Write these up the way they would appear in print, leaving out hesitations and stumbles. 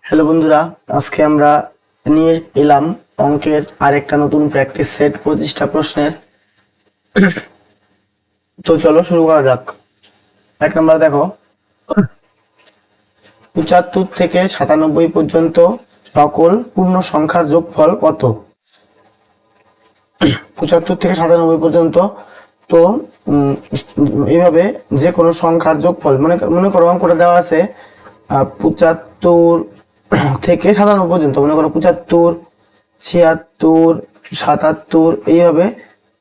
Hello বন্ধুরা, আজকে আমরা নিয়ে এলাম অঙ্কের আরেকটা নতুন প্র্যাকটিস সেট 25টা প্রশ্নের। তো চলো শুরু করা যাক। 1 নম্বর দেখো, 75 থেকে 97 পর্যন্ত সকল পূর্ণ সংখ্যার যোগফল কত? 75 থেকে 97 পর্যন্ত। তো এইভাবে যে কোনো সংখ্যার যোগফল মনে করো অঙ্কটা দেওয়া আছে 75 থেকে 97 পর্যন্ত। মনে করো 75, 76, 77 এইভাবে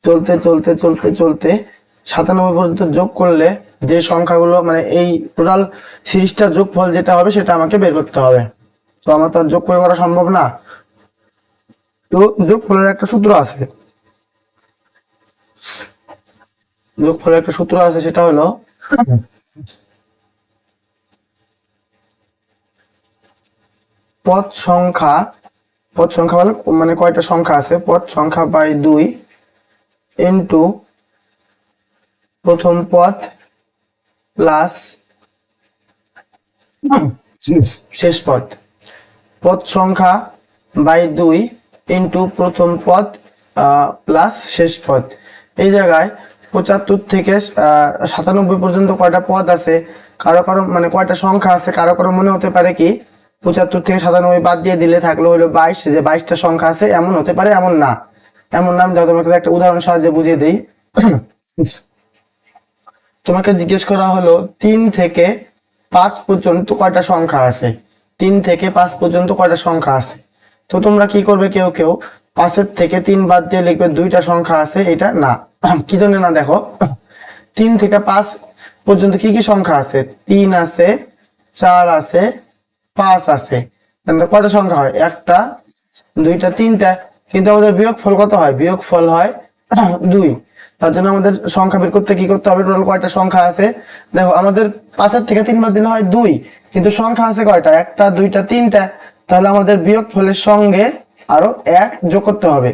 চলতে চলতে চলতে চলতে 97 পর্যন্ত যোগ করলে যে সংখ্যাগুলো মানে এই টোটাল সিরিজটার যোগফল যেটা হবে সেটা আমাকে বের করতে হবে। তো আমার তো আর যোগ করে করা সম্ভব না। তো যোগফলের একটা সূত্র আছে, সেটা হলো পদ সংখ্যা মানে কয়টা সংখ্যা আছে, পদ সংখ্যা বাই 2 ইন্টু প্রথম পদ প্লাস শেষ পদ। পদ সংখ্যা বাই 2 ইন্টু প্রথম পদ প্লাস শেষ পদ। এই জায়গায় 75 থেকে 97 পর্যন্ত কয়টা পদ আছে, কারো কারো মানে কয়টা সংখ্যা আছে, কারো কারো মনে হতে পারে কি 75 থেকে 97 বাদ দিয়ে দিলে থাকলো হলো 22, যে 22টা সংখ্যা আছে, এমন হতে পারে, এমন না। এমন নাম দাও, তোমাকে একটা উদাহরণ সাহায্যে বুঝিয়ে দিই। তোমাকে জিজ্ঞেস করা হলো 3 থেকে 5 পর্যন্ত কয়টা সংখ্যা আছে, 3 থেকে 5 পর্যন্ত কয়টা সংখ্যা আছে। তো তোমরা কি করবে, কেউ কেউ 5 থেকে 3 বাদ দিয়ে লিখবে 2টা সংখ্যা আছে, এটা না। কি জন্য না, দেখো 3 থেকে 5 পর্যন্ত কি কি সংখ্যা আছে, 3 আছে, 4 আছে, 5 আছে। কয়টা সংখ্যা হয়, 1টা, 2টা, 3টা। কিন্তু আমাদের বিয়োগফল কত হয়, বিয়োগফল হয় 2। তার জন্য আমাদের সংখ্যা বের করতে কি করতে হবে, টোটাল কয়টা সংখ্যা আছে। দেখো আমাদের 5 থেকে 3 বাদ দিলে হয় 2, কিন্তু সংখ্যা আছে কয়টা, 1টা, 2টা, 3টা। তাহলে আমাদের বিয়োগফলের সঙ্গে আরো 1 যোগ করতে হবে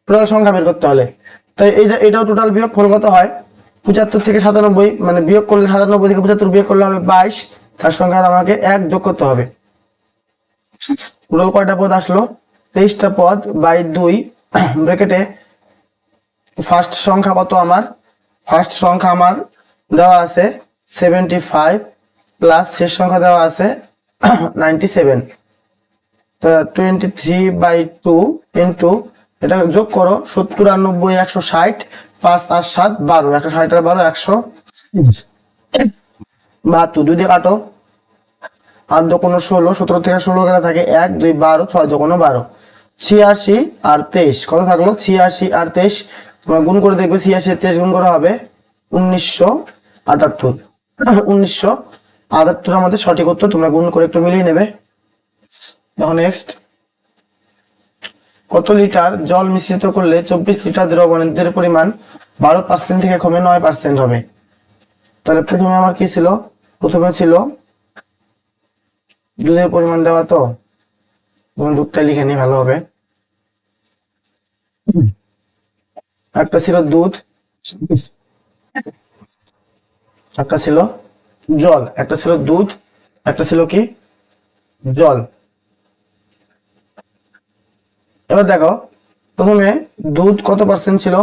টোটাল সংখ্যা বের করতে হলে। তাই এটাও টোটাল বিয়োগফল কত হয়, 75 থেকে 97 মানে বিয়োগ করলে 97 থেকে 75 বিয়োগ করলে হবে 22। তার সঙ্গে আর আমাকে 1 যোগ করতে হবে। টোটাল কয়টা পদ আসলো, 23টা পদ বাই 2 ব্র্যাকেটে ফার্স্ট সংখ্যা কত আমার, ফার্স্ট সংখ্যা আমার দেওয়া আছে 75 প্লাস শেষ সংখ্যা দেওয়া আছে 97। তো 23/2 ইন্টু এটা যোগ করো 70 আর 90 160, 5 আর 7 12, 160 আর 12 172। 2 দিয়ে কাটো, 8 দোকানো 16, 17 থেকে 16 গেলে থাকে 1 2 12, 6 দোকানো 12, 86 আর 23 কত থাকলো, 86 আর 23 তোমরা গুণ করে দেখবে, 86 আর 23 গুণ করা হবে 1978। 1978 আমাদের সঠিক উত্তর, তোমরা গুণ করে একটু মিলিয়ে নেবে। এখন নেক্সট, কত লিটার জল মিশ্রিত করলে 24 লিটার দ্রবণের পরিমাণ 12% থেকে কমে 9% হবে। তাহলে প্রথমে আমার কি ছিল, প্রথমে ছিল দুধের পরিমাণ দেওয়া, তো দুধটা লিখে নি ভালো হবে। একটা ছিল দুধ, একটা ছিল জল, একটা ছিল দুধ, একটা ছিল কি জল। এবার দেখো প্রথমে দুধ কত পার্সেন্ট ছিল,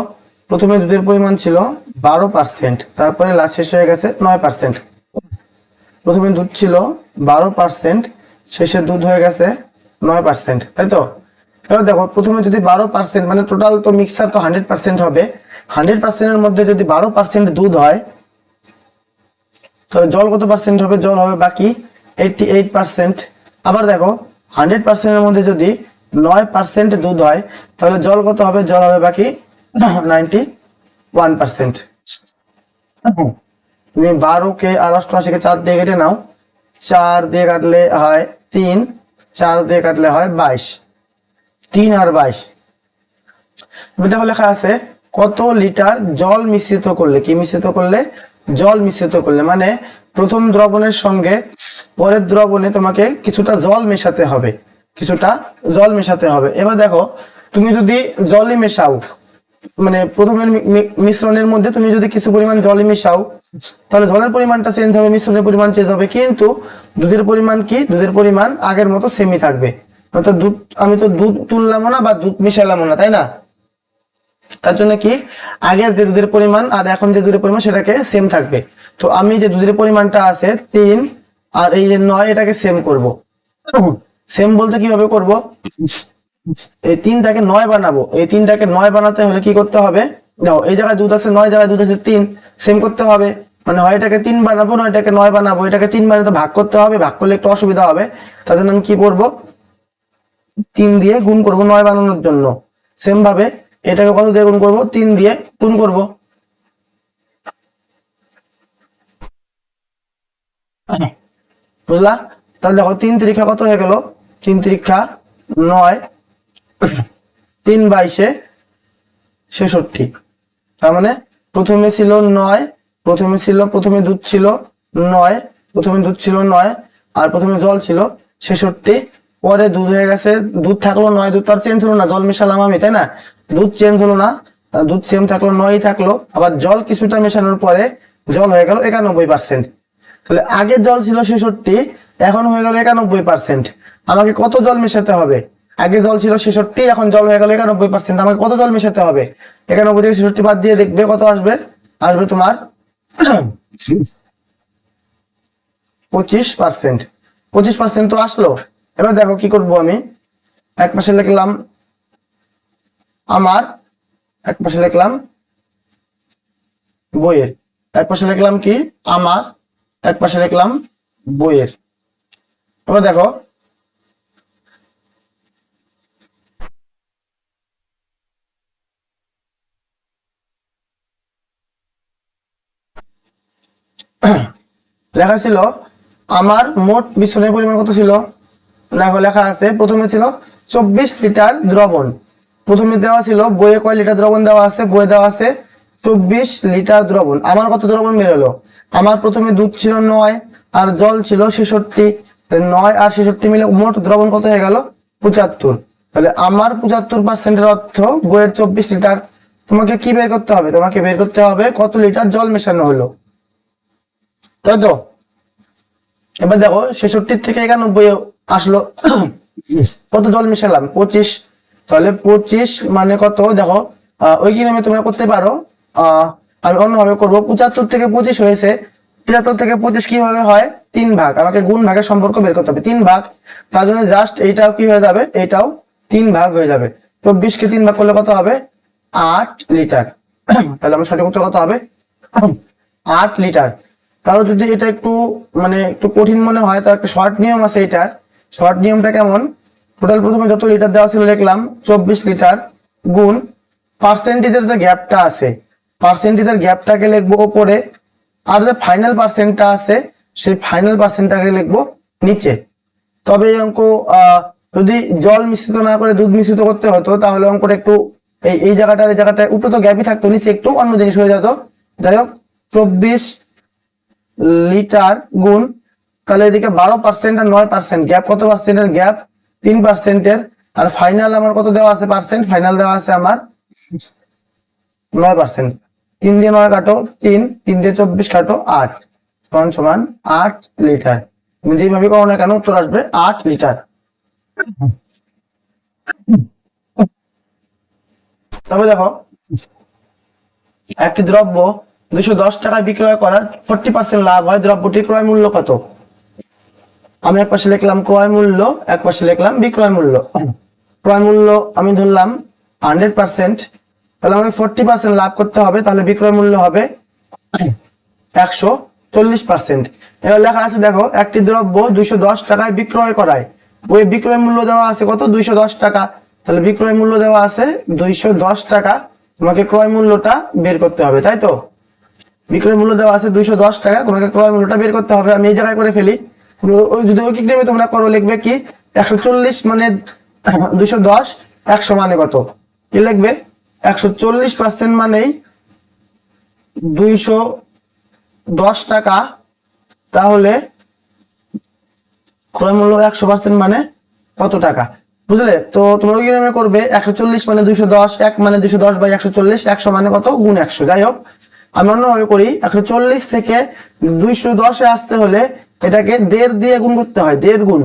প্রথমে দুধের পরিমাণ ছিল 12%, তারপরে লাস্ট শেষ হয়ে গেছে 9%। প্রথমে দুধ ছিল 12%, শেষে দুধ হয়ে গেছে 9%, তাই তো। এবার দেখো প্রথমে যদি 12% মানে টোটাল তো মিক্সার তো 100% হবে, 100% এর মধ্যে যদি 12% দুধ হয় তাহলে জল কত পার্সেন্ট হবে, জল হবে বাকি 88%। আবার দেখো 100% এর মধ্যে যদি 9% দুধ হয় তাহলে জল কত হবে, জল হবে বাকি 91%। তুমি 12 কে আর 88 কে 4 দিয়ে কেটে নাও, 4 দিয়ে কাটলে হয় 3, 4 দিয়ে কাটলে হয় 22, 3 আর 22। দেখো লেখা আছে কত লিটার জল মিশ্রিত করলে, কি মিশ্রিত করলে, জল মিশ্রিত করলে, মানে প্রথম দ্রবণের সঙ্গে পরের দ্রবণে তোমাকে কিছুটা জল মেশাতে হবে, কিছুটা জল মেশাতে হবে। এবার দেখো তুমি যদি জলই মেশাও, মানে প্রথমের মিশ্রণের মধ্যে তুমি যদি কিছু পরিমাণ জল মিশাও তাহলে জলের পরিমাণটা চেঞ্জ হবে, মিশ্রণের পরিমাণ চেঞ্জ হবে, কিন্তু দুধের পরিমাণ কি, দুধের পরিমাণ আগের মতো সেমই থাকবে। অর্থাৎ দুধ, আমি তো দুধ তুললামও না বা দুধ মিশালামও না, তাই না? তার জন্য কি, আগের যে দুধের পরিমাণ আর এখন যে দুধের পরিমাণ সেটাকে সেম থাকবে। তো আমি যে দুধের পরিমাণটা আছে 3 আর এই যে 9 এটাকে সেম করব। সেম বলতে কিভাবে করব, এই 3টাকে 9 বানাবো। এই 3টাকে 9 বানাতে হলে কি করতে হবে, দেখো এই জায়গায় দুধ আছে 9, জায়গায় দুধ আছে 3, সেম করতে হবে। মানে হয় এটাকে 3 বানাবো, না এটাকে 9 বানাবো। এটাকে 3 বানাতে ভাগ করতে হবে, ভাগ করলে একটু অসুবিধা হবে। তার জন্য আমি কি করব, 3 দিয়ে গুণ করব 9 বানানোর জন্য। সেম ভাবে এটাকে কত দিয়ে গুণ করব, 3 দিয়ে গুণ করব। বুঝলা? তাহলে দেখো 3 তিরিক্ষা কত হয়ে গেল, 3 তিরিক্ষা 9, 3/22 66। তার মানে প্রথমে ছিল 9, প্রথমে দুধ ছিল 9, আর প্রথমে জল ছিল 66, পরে দুধ হয়ে গেছে, দুধ থাকলো 9, দুধ তো আর চেঞ্জ হলো না, জল মেশালাম আমি, তাই না? দুধ চেঞ্জ হলো না, দুধ সেম থাকলো, 9ই থাকলো। আবার জল কিছুটা মেশানোর পরে জল হয়ে গেল 91%। তাহলে আগে জল ছিল 66, এখন হয়ে গেল 91%। আমাকে কত জল মেশাতে হবে, আগে জল ছিল 66, এখন জল হয়ে গেল 91%, আমাকে কত জল মেশাতে হবে? 91 থেকে 66 বাদ দিয়ে দেখবে কত আসবে, আসবে তোমার 25%। 25% তো আসলো। এবার দেখো কি করব, আমি এক পাশে লিখলাম আমার, এক পাশে লিখলাম বইয়ের, এক পাশে লিখলাম কি আমার, এক পাশে লিখলাম বইয়ের। এবার দেখো লেখা ছিল আমার মোট মিশ্রণের পরিমাণ কত ছিল, দেখো লেখা আছে প্রথমে ছিল 24 লিটার দ্রবণ। প্রথমে দেওয়া ছিল বইয়ে কয় লিটার দ্রবণ দেওয়া আছে, বইয়ে দেওয়া আছে 24 লিটার দ্রবণ। আমার কত দ্রবণ বেরোলো, আমার প্রথমে দুধ ছিল 9 আর জল ছিল 66, 9 আর 66 মিলে মোট দ্রবণ কত হয়ে গেল 75। তাহলে আমার 75%-এর অর্থ বইয়ের 24 লিটার। তোমাকে কি বের করতে হবে, তোমাকে বের করতে হবে কত লিটার জল মেশানো হলো, তাই তো? এবার দেখো 66 থেকে 91 আসলো, কত জল মিশালাম 25। তাহলে 25 মানে কত, দেখো ওই কি নামে তোমরা করতে পারো, আমি অন্যভাবে করবো। 75 থেকে 25 হয়েছে, 75 থেকে 25 কিভাবে হয়, 3 ভাগ। আমাকে গুণ ভাগের সম্পর্ক বের করতে হবে, 3 ভাগ। তার জন্য জাস্ট এইটাও কি হয়ে যাবে, এইটাও 3 ভাগ হয়ে যাবে। 24 কে 3 ভাগ করলে কত হবে, 8 লিটার। তাহলে আমার সঠিক উত্তর কত হবে, 8 লিটার। তাহলে যদি এটা একটু মানে একটু কঠিন মনে হয়, তো একটা শর্ট নিয়ম আছে এটার। শর্ট নিয়মটা কেমন, টোটাল প্রথমে যত লিটার দেওয়া ছিল লিখলাম 24 লিটার, গুণ পার্সেন্টেজের যে গ্যাপটা আছে, পার্সেন্টেজের গ্যাপটাকে লিখবো ওপরে, আর যে ফাইনাল পার্সেন্টটা আছে সেই ফাইনাল পার্সেন্টটাকে লিখবো নিচে। তবে এই অঙ্ক যদি জল মিশ্রিত না করে দুধ মিশ্রিত করতে হতো তাহলে অঙ্কটা একটু এই জায়গাটার, এই জায়গাটায় উপরে তো গ্যাপই থাকতো, নিচে একটু অন্য জিনিস হয়ে যেত। যাই হোক 24 লিটার গুণ, তাহলে এদিকে 12% আর 9%, গ্যাপ কত পার্সেন্টের, গ্যাপ 3%-এর। আর ফাইনাল আমার কত দেওয়া আছে পার্সেন্ট, ফাইনাল দেওয়া আছে আমার 9%। 3 দিয়ে 9 কাটো 3, 3 দিয়ে 24 কাটো 8, সমান সমান 8 লিটার। তুমি যেভাবে করো না কেন উত্তর আসবে 8 লিটার। তবে দেখো একটি দ্রব্য 210 টাকায় বিক্রয় করার 40% লাভ হয়, দ্রব্যটির ক্রয় মূল্য কত? আমি এক পাশে লিখলাম ক্রয় মূল্য, এক পাশে লিখলাম বিক্রয় মূল্য। ক্রয় মূল্য আমি ধরলাম 100%, তাহলে আমাকে 40% লাভ করতে হবে, তাহলে বিক্রয় মূল্য হবে 140%। এবার লেখা আছে দেখো একটি দ্রব্য 210 টাকায় বিক্রয় করায়, ওই বিক্রয় মূল্য দেওয়া আছে কত, 210 টাকা। তাহলে বিক্রয় মূল্য দেওয়া আছে 210 টাকা, তোমাকে ক্রয় মূল্যটা বের করতে হবে, তাই তো? বিক্রয় মূল্য দেওয়া আছে 210 টাকা, তোমাকে ক্রয় মূল্যটা বের করতে হবে। আমি এই জায়গায় করে ফেলি, ওই যদি ঐকিক নিয়মে তোমরা করো লিখবে কি 140 মানে 210, 100 মানে কত, কি লিখবে 140% মানেই 210 টাকা, তাহলে ক্রয় মূল্য 100% মানে কত টাকা। বুঝলে? তো তোমরা কিভাবে করবে, 140 মানে 210, 1 মানে 210 বাই 140, 100 মানে কত গুণ 100। যাই হোক, আমি অন্যভাবে করি, 140 থেকে 210 এ আসতে হলে এটাকে 1.5 দিয়ে গুণ করতে হয়, 1.5 গুণ।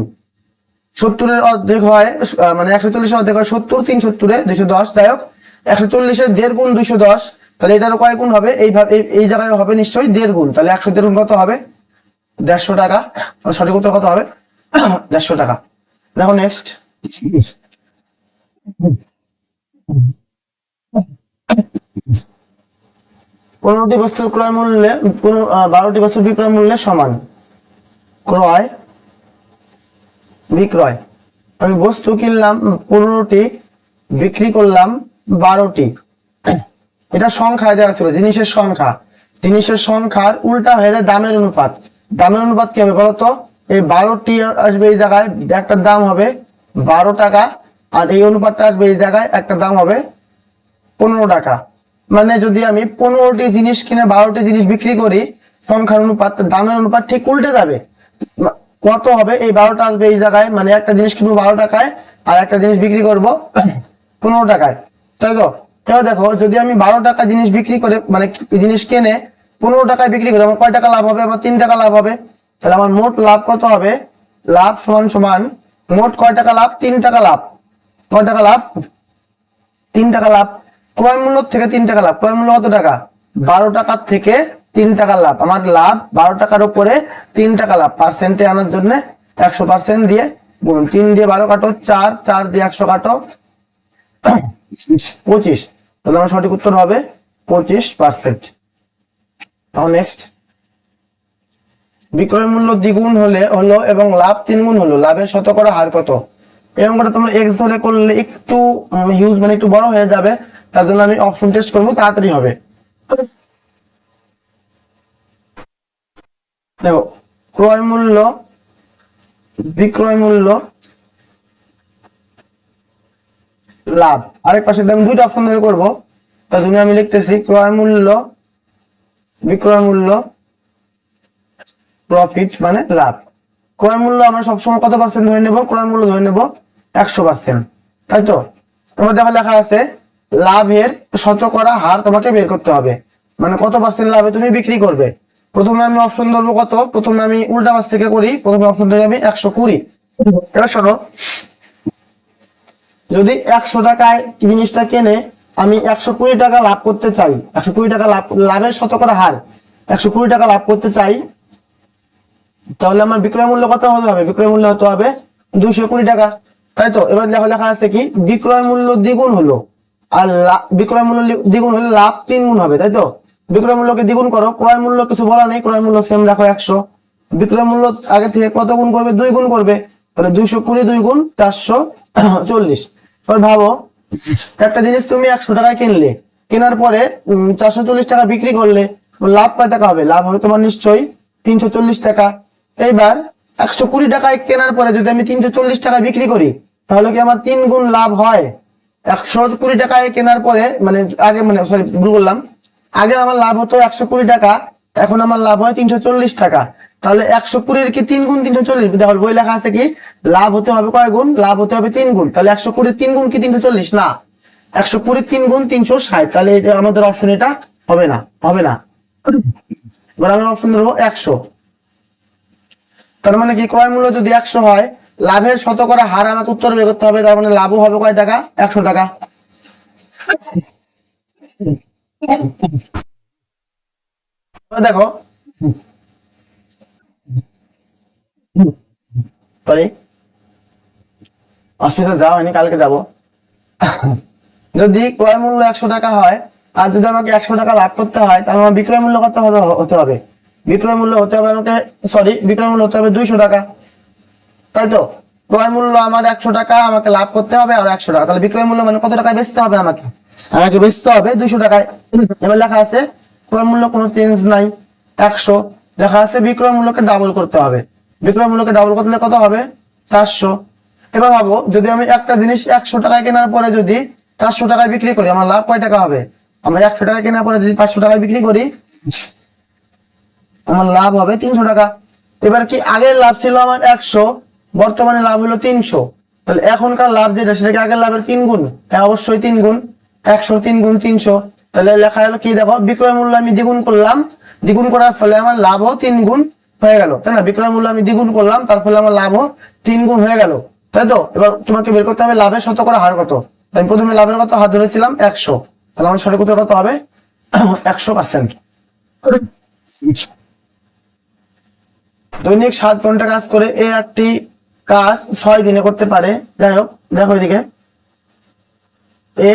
70 এর অর্ধেক হয় মানে 140 এর অর্ধেক হয় 70, 3 70 210। যাই হোক, 140 এর 1.5 গুণ 210, তাহলে এটার কয় গুণ হবে, এইভাবে এই জায়গায় হবে নিশ্চয়ই 1.5 গুণ। তাহলে 100 গুণ কত হবে, 150 টাকা। সঠিক উত্তর কত হবে, 150 টাকা। দেখো নেক্সট, 15টি বস্তুর ক্রয় মূল্যে 12টি বস্তুর বিক্রয় মূল্যের সমান। ক্রয় বিক্রয়, আমি বস্তু কিনলাম 15টি, বিক্রি করলাম 12টি। এটা সংখ্যায় দেওয়া ছিল, জিনিসের সংখ্যা। জিনিসের সংখ্যার উল্টা হয়ে যায় দামের অনুপাত। দামের অনুপাত কি হবে বলতো, এই 12টি আসবে এই জায়গায়, একটার দাম হবে 12 টাকা, আর এই অনুপাতটা আসবে এই জায়গায়, একটা দাম হবে 15 টাকা। মানে যদি আমি 15টি জিনিস কিনে 12টি জিনিস বিক্রি করি, সংখ্যার অনুপাত দামের অনুপাত ঠিক উল্টে যাবে। কত হবে, এই 12টা আসবে এই জায়গায়, মানে একটা জিনিস কিনবো 12 টাকায়, আর একটা জিনিস বিক্রি করব 15 টাকায়, তাই তো? এবার দেখো, যদি আমি 12 টাকা জিনিস বিক্রি করে মানে জিনিস কিনে 15 টাকায় বিক্রি করি, আমার কয় টাকা লাভ হবে, আমার 3 টাকা লাভ হবে। তাহলে আমার মোট লাভ কত হবে, লাভ সমান সমান মোট কয় টাকা লাভ, 3 টাকা লাভ। কয় টাকা লাভ, 3 টাকা লাভ। ক্রয় মূল্য থেকে 3 টাকা লাভ, ক্রয় মূল্য কত টাকা, 12 টাকার থেকে 3 টাকা লাভ। আমার লাভ 12 টাকার উপরে 3 টাকা লাভ, পার্সেন্টে আনার জন্য 100% দিয়ে গুণ। 3 দিয়ে 12 কাটো 4, 4 দিয়ে 100 কাটো 25। তাহলে আমার সঠিক উত্তর হবে 25%। এখন নেক্সট, বিক্রয় মূল্য দ্বিগুণ হলো এবং লাভ 3 গুণ হলো, লাভের শতকরা হার কত? এই অঙ্কটা তোমরা এক্স ধরে করলে একটু হিউজ মানে একটু বড় হয়ে যাবে, তার জন্য আমি অপশন টেস্ট করবো, তাড়াতাড়ি হবে। দেখো, ক্রয় মূল্য, বিক্রয় মূল্য, লাভ। আরেক পাশে আমি দুইটা অপশন ধরে করবো, তার জন্য আমি লিখতেছি ক্রয় মূল্য, বিক্রয় মূল্য, প্রফিট মানে লাভ। ক্রয় মূল্য আমরা সবসময় কত পার্সেন্ট ধরে নেব, ক্রয় মূল্য ধরে নেব 100%, তাই তো? তোমার দেখো লেখা আছে লাভের শতকরা হার তোমাকে বের করতে হবে, মানে কত পার্সেন্ট লাভে তুমি বিক্রি করবে। প্রথমে আমি অপশন ধরবো কত, প্রথমে আমি উল্টা পাশ থেকে করি, প্রথমে অপশন ধরে আমি 120। এবার শোনো, যদি 100 টাকায় জিনিসটা কিনে আমি 120 টাকা লাভ করতে চাই, 120 টাকা লাভের শতকরা হার 120 টাকা লাভ করতে চাই, তাহলে আমার বিক্রয় মূল্য কত হতে হবে, বিক্রয় মূল্য হতে হবে 220 টাকা, তাই তো? এবার দেখো লেখা আছে কি, বিক্রয় মূল্য দ্বিগুণ হলো, আর বিক্রয় মূল্য দ্বিগুণ হলে লাভ 3 গুণ হবে, তাই তো? বিক্রয় মূল্যকে দ্বিগুণ করো, ক্রয় মূল্য কিছু বলা নেই, ক্রয় মূল্য সেম রাখো 100। বিক্রয় মূল্য আগে থেকে কত গুণ করবে, 2 গুণ করবে, তাহলে 220 2 গুণ 440। এবার ভাবো, একটা জিনিস তুমি 100 টাকায় কিনলে, কেনার পরে 440 টাকা বিক্রি করলে, লাভ কয় টাকা হবে, লাভ হবে তোমার নিশ্চয়ই 340 টাকা। এইবার 120 টাকায় কেনার পরে যদি আমি 340 টাকা বিক্রি করি, তাহলে কি আমার 3 গুণ লাভ হয়? 120 টাকায় কেনার পরে মানে আগে মানে সরি ভুল বললাম, আগে আমার লাভ হতো 120 টাকা, এখন আমার লাভ হয় 340 টাকা। তাহলে 120 কি 3 গুণ 340? দেখো বই লেখা আছে কি, লাভ হতে হবে কয় গুণ, লাভ হতে হবে 3 গুণ। তাহলে 120 3 গুণ কি 340? না, 120 3 গুণ 360। তাহলে আমাদের অপশন এটা হবে না, হবে না। এবার আমি অপশন ধরবো 100। তার মানে কি, ক্রয় মূল্য যদি 100 হয়, লাভের শতকরা হার আমাকে উত্তর বের করতে হবে, তার মানে লাভও হবে কয় টাকা, 100 টাকা। দেখো সরি, হসপিটাল যাওয়া হয়নি, কালকে যাব। যদি ক্রয় মূল্য 100 টাকা হয়, আর যদি আমাকে 100 টাকা লাভ করতে হয়, তাহলে আমার বিক্রয় মূল্য কত হতে হবে, বিক্রয় মূল্য হতে হবে আমাকে, সরি বিক্রয় মূল্য হতে হবে 200 টাকা, তাই তো? ক্রয় মূল্য আমার 100 টাকা, আমাকে লাভ করতে হবে আর 100 টাকা, তাহলে বিক্রয় মূল্য মানে কত টাকায় বেচতে হবে আমাকে, আমাকে বেচতে হবে 200 টাকায়। এবার লেখা আছে ক্রয় মূল্য কোনো চেঞ্জ নাই 100, লেখা আছে বিক্রয় মূল্যকে ডাবল করতে হবে, বিক্রয় মূল্যকে ডাবল করলে কত হবে, 400। এবার ভাবো, যদি আমি একটা জিনিস 100 টাকায় কেনার পরে যদি 400 টাকায় বিক্রি করি, আমার লাভ কয় টাকা হবে, আমরা 100 টাকা কেনার পরে যদি 500 টাকায় বিক্রি করি, আমার লাভ হবে 300 টাকা। এবার কি, আগের লাভ ছিল আমার 100, বর্তমানে লাভ হলো 300, তাহলে এখনকার লাভ যেটা সেটাকে আগের লাভের 3 গুণ। হ্যাঁ অবশ্যই 3 গুণ। 100 3 গুণ 300। তাহলে লেখা হলো কি, দেখো বিক্রয় মূল্য আমি দ্বিগুণ করলাম, দ্বিগুণ করার ফলে আমার লাভও 3 গুণ হয়ে গেল, তাই না? বিক্রয় মূল্য আমি দ্বিগুণ করলাম, তার ফলে আমার লাভও 3 গুণ হয়ে গেল, তাই তো? এবার তোমাকে বের করতে হবে লাভের শতকরা হার কত। আমি প্রথমে লাভের কত হার ধরেছিলাম 100, তাহলে আমার সঠিক উত্তর কত হবে 100%। দৈনিক 7 ঘন্টা কাজ করে এ একটি কাজ 6 দিনে করতে পারে। যাই হোক, দেখো এদিকে এ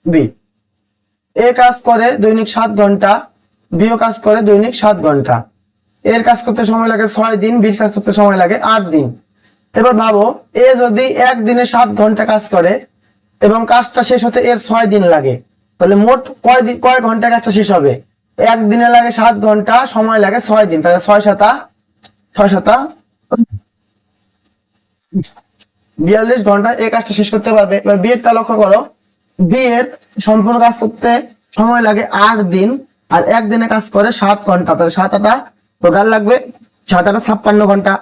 বি, এ কাজ করে দৈনিক 7 ঘন্টা, বিও কাজ করে দৈনিক 7 ঘন্টা। এর কাজ করতে সময় লাগে 6 দিন, বির কাজ করতে সময় লাগে 8 দিন। এবার ভাবো এ যদি একদিনে 7 ঘন্টা কাজ করে এবং কাজটা শেষ হতে এর 6 দিন লাগে, তাহলে মোট কয় ঘন্টা কাজটা শেষ হবে? একদিনে লাগে 7 ঘন্টা, সময় লাগে 6 দিন, তাহলে 6 7 42 ঘন্টা এই কাজটা শেষ করতে পারবে। এবার বি এরটা লক্ষ্য করো, বি এর সম্পূর্ণ কাজ করতে সময় লাগে 8 দিন, আর একদিনে কাজ করে 7 ঘন্টা, তাহলে 7 8 টোটাল লাগবে 7 8 56 ঘন্টা।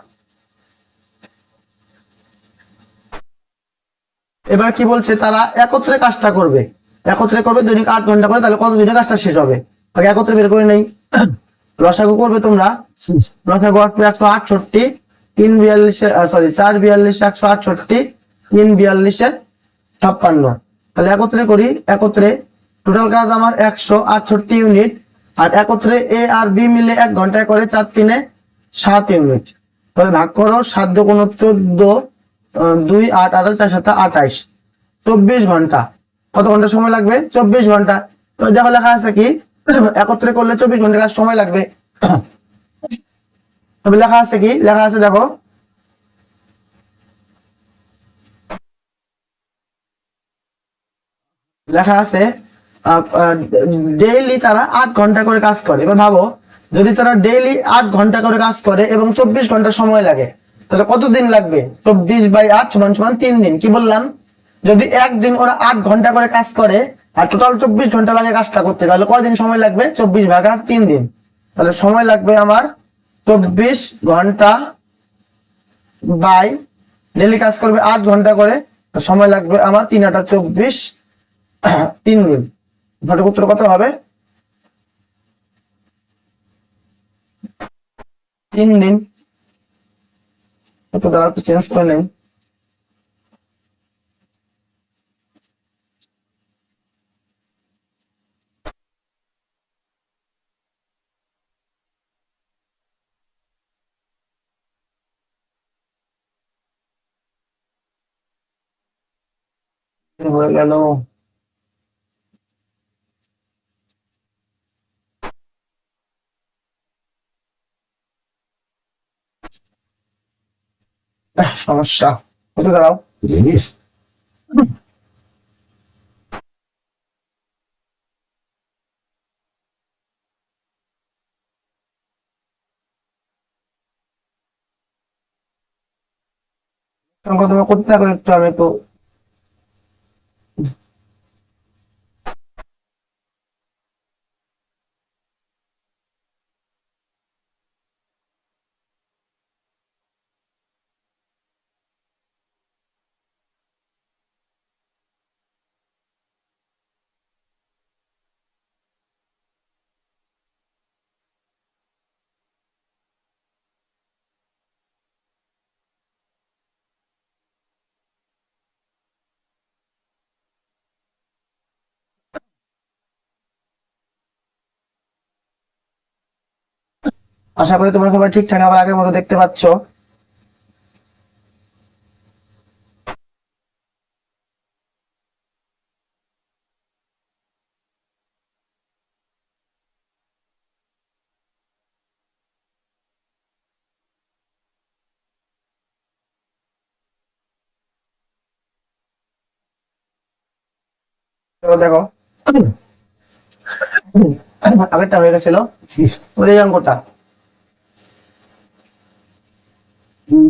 এবার কি বলছে, তারা একত্রে কাজটা করবে, একত্রে করবে দৈনিক 8 ঘন্টা করে, তাহলে কত দিনে কাজটা শেষ হবে? আগে একত্রে বের করে নেই। লসাগু করবে তোমরা, লসাগু আসবে 168, 3 42 সরি 4 42 168, 3 42 56। তাহলে একত্রে করি, একত্রে টোটাল কাজ আমার 168 ইউনিট, আর একত্রে এ আর বি মিলে 1 ঘন্টায় করে 4 3 7 ইউনিট। তাহলে ভাগ করো 7 2 14, 2 8 8 4 7 28, 24 ঘন্টা। কত ঘন্টা সময় লাগবে? 24 ঘন্টা। তো দেখো লেখা আছে কি, একত্রে করলে 24 ঘন্টা কাজ সময় লাগবে। তবে লেখা আছে কি, লেখা আছে দেখো, লেখা আছে ডেইলি তারা 8 ঘন্টা করে কাজ করে। এবার ভাবো যদি তারা ডেইলি 8 ঘন্টা করে কাজ করে এবং 24 ঘন্টা সময় লাগে, তাহলে কত দিন লাগবে? 24/8 = 3 দিন। কি বললাম? যদি একদিন ওরা 8 ঘন্টা করে কাজ করে আর টোটাল 24 ঘন্টা লাগে কাজটা করতে, তাহলে কয়দিন সময় লাগবে? 24/8 3 দিন। তাহলে সময় লাগবে আমার 24 ঘন্টা বাই ডেইলি কাজ করবে 8 ঘন্টা করে, সময় লাগবে আমার 3 8 24, 3 দিন। সঠিক উত্তর কত হবে? 3 দিন। একটু দ্বারা একটু চেঞ্জ করে নেই। হয়ে গেল। সমস্যা, একটু দাঁড়াও। তোমার করতে থাকো একটু, আমি একটু আশা করি তোমরা সবাই ঠিকঠাক আবার আগের মতো দেখতে পাচ্ছ। তো দেখো আগেরটা হয়ে গেছিল, ওই অঙ্কটা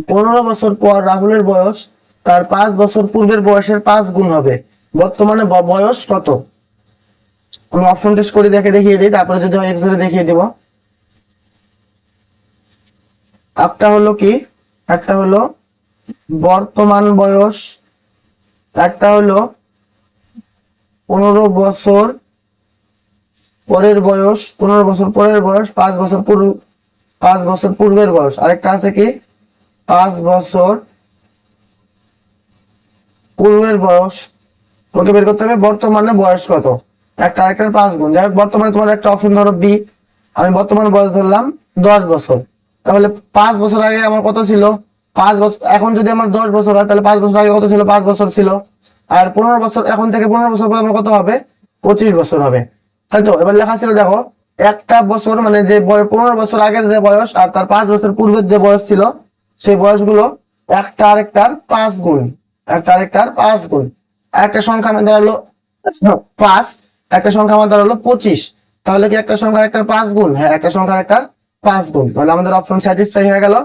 15 বছর পর রাহুলের বয়স তার 5 বছর পূর্বের বয়সের 5 গুণ হবে। বর্তমানে বয়স কত? আমি অপশন টেস্ট করে দেখিয়ে দিই, তারপরে যদি আমি এক্স ধরে দেখিয়ে দিব। একটা হলো কি, একটা হলো বর্তমান বয়স, একটা হলো 15 বছর পরের বয়স, 15 বছর পরের বয়স, 5 বছর 5 বছর পূর্বের বয়স, আরেকটা আছে কি 5 বছর পূর্বের বয়স। ওকে বের করতে হবে বর্তমানে বয়স কত, একটা আরেকটার 5 গুণ। যাই হোক, বর্তমানে তোমার একটা অপশন ধরো বি, আমি বর্তমানে বয়স ধরলাম 10 বছর। তাহলে 5 বছর আগে আমার কত ছিল 5 বছর, এখন যদি আমার 10 বছর হয় তাহলে 5 বছর আগে কত ছিল 5 বছর ছিল। আর 15 বছর, এখন থেকে 15 বছর পর আমার কত হবে 25 বছর হবে, তাই তো। এবার লেখা ছিল দেখো, একটা বছর মানে যে 15 বছর আগের যে বয়স আর তার 5 বছর পূর্বের যে বয়স ছিল, সেই বয়সগুলো একটা আরেকটার 5 গুণ, একটা আরেকটার 5 গুণ। একটা সংখ্যা আমাদের দাঁড়ালো 5, একটা সংখ্যা আমাদের দাঁড়ালো 25। তাহলে কি একটা সংখ্যা একটা 5 গুণ? হ্যাঁ, একটা সংখ্যা একটা 5 গুণ। তাহলে আমাদের অপশন স্যাটিসফাই হয়ে গেল।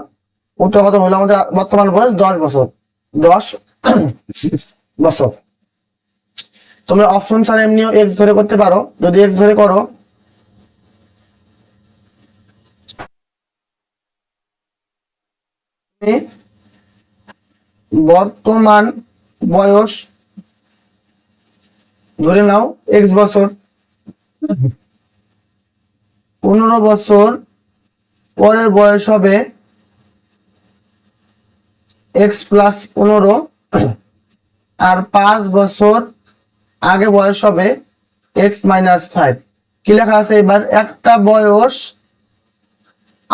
উত্তর কত হলো আমাদের? বর্তমান বয়স 10 বছর, 10 বছর। তোমরা অপশন ছাড়া এমনিও এক্স ধরে করতে পারো, যদি এক্স ধরে করো বর্তমান বয়স ধরে নাও এক্স বছর, 15 বছর পরের বয়স হবে এক্স প্লাস 15, আর 5 বছর আগে বয়স হবে এক্স মাইনাস 5। কি লেখা আছে এবার? একটা বয়স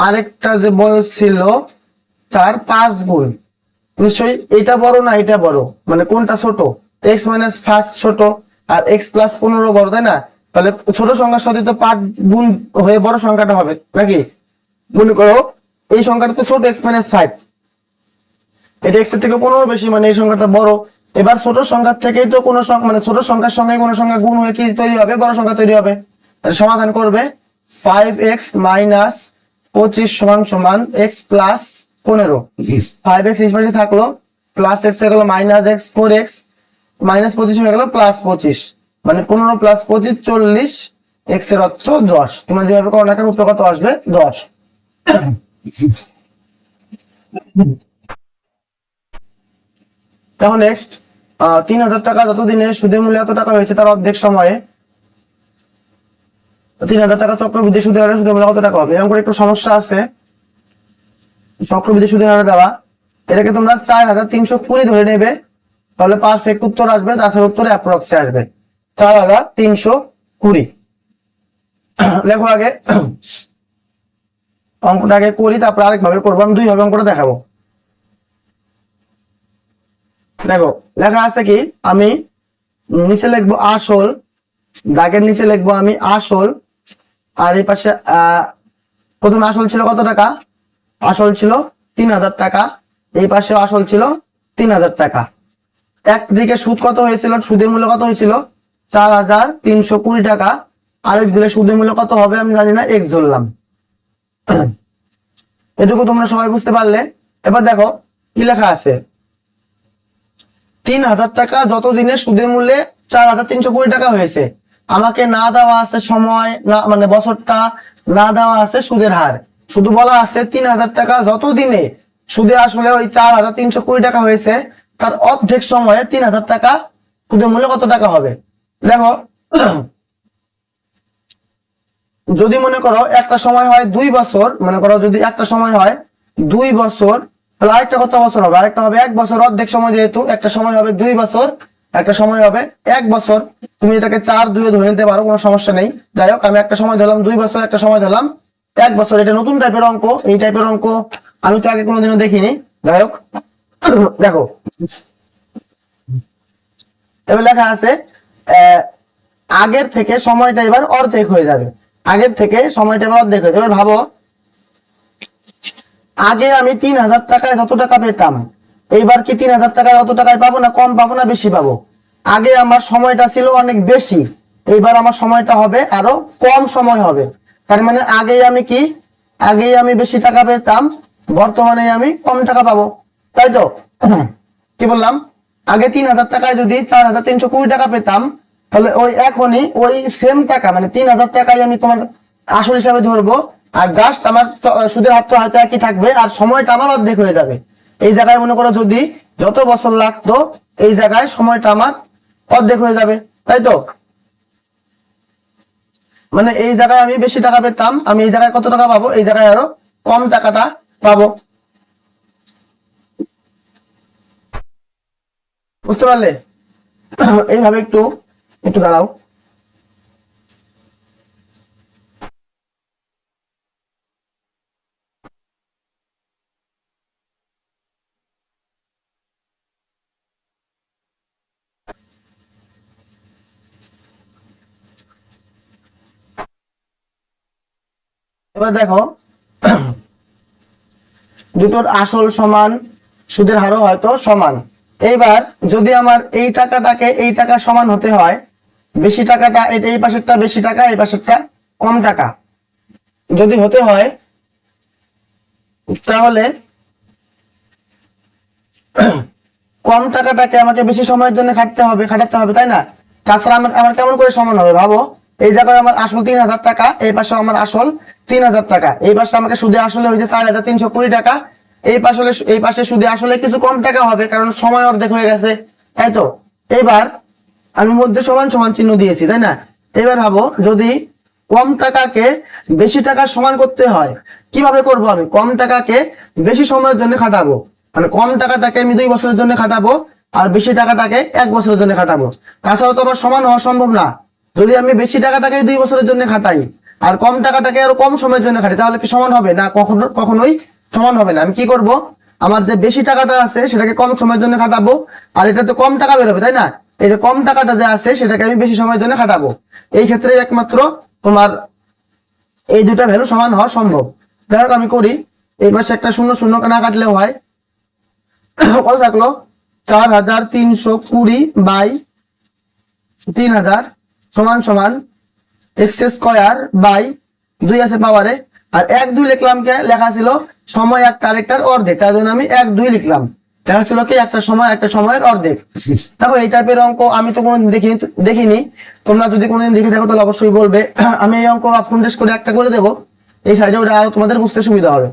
আরেকটা যে বয়স ছিল তার 5 গুণ। নিশ্চয়ই এটা বড় না এটা বড়, মানে কোনটা ছোট? এক্স মাইনাস 5 ছোট আর এক্স প্লাস 15 বড়, তাই না? তাহলে ছোট সংখ্যার সাথে তো 5 গুণ হয়ে বড় সংখ্যাটা হবে নাকি? মনে করো এই সংখ্যাটা তো ছোট, এক্স মাইনাস 5, এটা এক্স এর থেকে 15 বেশি, মানে এই সংখ্যাটা বড়। এবার ছোট সংখ্যার থেকেই তো কোনো মানে ছোট সংখ্যার সঙ্গে কোনো সংখ্যা গুণ হয়ে কি তৈরি হবে? বড় সংখ্যা তৈরি হবে। সমাধান করবে 5x মাইনাস 25 সমান সমান x প্লাস 15। 5x এই পাশে থাকলো, প্লাস x হয়ে গেল মাইনাস x, 4x মাইনাস 25 হয়ে গেল প্লাস 25, মানে 15 প্লাস 25 40, x এর অর্থ 10। তোমরা যেভাবে করো না কেন উত্তর কত আসবে? 10। তাহলে নেক্সট, 3000 টাকা যতদিনে সুদের মূল্য এত টাকা হয়েছে তার অর্ধেক সময়ে 3000 টাকা চক্রবৃদ্ধি সুদের হারে সুদের মূল্য কত টাকা হবে? এরকম করে একটু সমস্যা আছে। চক্রবৃদ্ধি সুদের হারে দেওয়া, এটাকে তোমরা 4320 ধরে নেবে, তাহলে পারফেক্ট উত্তর আসবে, তাছাড়া উত্তরে অ্যাপ্রক্সে আসবে 4320। লেখো আগে অঙ্কটা আগে করি, তারপর আরেকভাবে করবো, আমি দুইভাবে অঙ্কটা দেখাবো। দেখো লেখা আছে কি, আমি নিচে লিখবো আসল, দাগের নিচে লিখবো আমি আসল, আর এই পাশে প্রথমে আসল ছিল কত টাকা? আসল ছিল 3000 টাকা, এই পাশে আসল ছিল 3000 টাকা। একদিকে সুদ কত হয়েছিল? সুদের মূল্য কত হয়েছিল? 4320 টাকা। আরেক দিকে সুদের মূল্য কত হবে আমি জানি না, এক্স ধরলাম। এটুকু তোমরা সবাই বুঝতে পারলে। এবার দেখো কি লেখা আছে, 3000 টাকা যতদিনে সুদের মূল্যে 4320 টাকা হয়েছে, আমাকে না দেওয়া আছে সময়, না মানে বছরটা, না দেওয়া আছে সুদের হার, শুধু বলা আছে 3000 টাকা যতদিনে সুদে আসলে ওই 4320 টাকা হয়েছে তার অর্ধেক সময়ে 3000 টাকা সুদের মূল্য কত টাকা হবে। দেখো যদি মনে করো একটা সময় হয় 2 বছর, মনে করো যদি একটা সময় হয় 2 বছর, তাহলে আরেকটা কত বছর হবে? আরেকটা হবে 1 বছর, অর্ধেক সময় যেহেতু একটা সময় হবে 2 বছর, একটা সময় হবে 1 বছর। তুমি এটাকে 4-2 ধরে নিতে পারো, কোনো সমস্যা নেই। যাই হোক, আমি একটা সময় ধরলাম 2 বছর, একটা সময় ধরলাম 1 বছর। এটা নতুন টাইপের অঙ্ক, এই টাইপের অঙ্ক আমি তো আগে কোনোদিনও দেখিনি। যাই হোক দেখো এবার লেখা আছে আগের থেকে সময়টা এবার অর্ধেক হয়ে যাবে, আগের থেকে সময়টা এবার অর্ধেক হয়ে যাবে। এবার ভাবো, আগে আমি 3000 টাকায় যত টাকা পেতাম, এইবার কি 3000 টাকায় অত টাকায় পাবো না কম পাবো না বেশি পাবো? আগে আমার সময়টা ছিল অনেক বেশি, এইবার আমার সময়টা হবে আরো কম সময় হবে। তার মানে আগেই আমি বেশি টাকা পেতাম, বর্তমানে আমি কম টাকা পাবো, তাই তো? কি বললাম? আগে 3000 টাকায় যদি 4320 টাকা পেতাম, তাহলে ওই এখনই ওই সেম টাকা মানে 3000 টাকায় আমি তোমার আসল হিসাবে ধরবো, আর জাস্ট আমার সুদের হার তো হয়তো একই থাকবে, আর সময়টা আমার অর্ধেক হয়ে যাবে। এই জায়গায় মনে করো যদি যত বছর লাগতো এই জায়গায় সময়টা আমার অর্ধেক হয়ে যাবে, তাই তো? মানে এই জায়গায় আমি বেশি টাকা পেতাম, আমি এই জায়গায় কত টাকা পাবো, এই জায়গায় আরো কম টাকাটা পাবো। বুঝতে পারলে? এইভাবে একটু একটু দাঁড়াও। এবার দেখো, দুটোর আসল সমান, সুদের হারও হয়তো সমান। এইবার যদি আমার এই টাকাটাকে এই টাকা সমান হতে হয়, বেশি টাকাটা এই পাশেরটা বেশি টাকা, এই পাশেরটা কম টাকা যদি হতে হয়, তাহলে কম টাকাটাকে আমাকে বেশি সময়ের জন্য খাটাতে হবে, তাই না? তাছাড়া আমার আমার কেমন করে সমান হবে ভাবো। এই জায়গায় আমার আসল 3,000 টাকা, এই পাশে আমার আসল 3,000 টাকা, এই পাশে আমাকে সুদে আসলে হয়েছে 4,320 টাকা, এই পাশে সুদে আসলে কিছু কম টাকা হবে, কারণ সময় অর্ধেক হয়ে গেছে, তাই তো? এবার আমি মধ্যে সমান সমান চিহ্ন দিয়েছি, তাই না? এবার ভাবো, যদি কম টাকাকে বেশি টাকা সমান করতে হয়, কিভাবে করব? আমি কম টাকাকে বেশি সময়ের জন্য খাটাবো, মানে কম টাকাটাকে আমি 2 বছরের জন্য খাটাবো, আর বেশি টাকাটাকে 1 বছরের জন্য খাটাবো। তাছাড়া তো আমার সমান হওয়া সম্ভব না। যদি আমি বেশি টাকাটাকে 2 বছরের জন্য খাটাই আর কম টাকাটাকে আরো কম সময়ের জন্য খাটাই, তাহলে কি সমান হবে না? কখনোই সমান হবে না। আমি কি করব, আমার যে বেশি টাকাটা আছে সেটাকে কম সময়ের জন্য খাটাবো, আর এটা তো কম টাকা বেরোবে, তাই না? এই যে কম টাকাটা যে আছে সেটাকে আমি বেশি সময়ের জন্য খাটাবো। এই ক্ষেত্রে একমাত্র তোমার এই দুটা ভ্যালু সমান হওয়া সম্ভব। যাই হোক, আমি করি। এই পাশে একটা শূন্য শূন্য না কাটলেও হয়। কত থাকলো? 4,320 বাই 3,000 সমান সমান এক্স স্কোয়ার বাই 2 আছে পাওয়ারে, আর 1-2 লিখলাম, কে লেখা ছিল সময় একটা আরেকটার অর্ধেক, তার জন্য আমি 1-2 লিখলাম। লেখা ছিল কি একটা সময় একটা সময়ের অর্ধেক। দেখো, এই টাইপের অঙ্ক আমি তো কোনোদিন দেখিনি। তোমরা যদি কোনোদিন দেখে থাকো তাহলে অবশ্যই বলবে। আমি এই অঙ্ক আপফ্রন্টেজ করে একটা করে দেবো, এই সাইডে ওটা আরো তোমাদের বুঝতে সুবিধা হবে।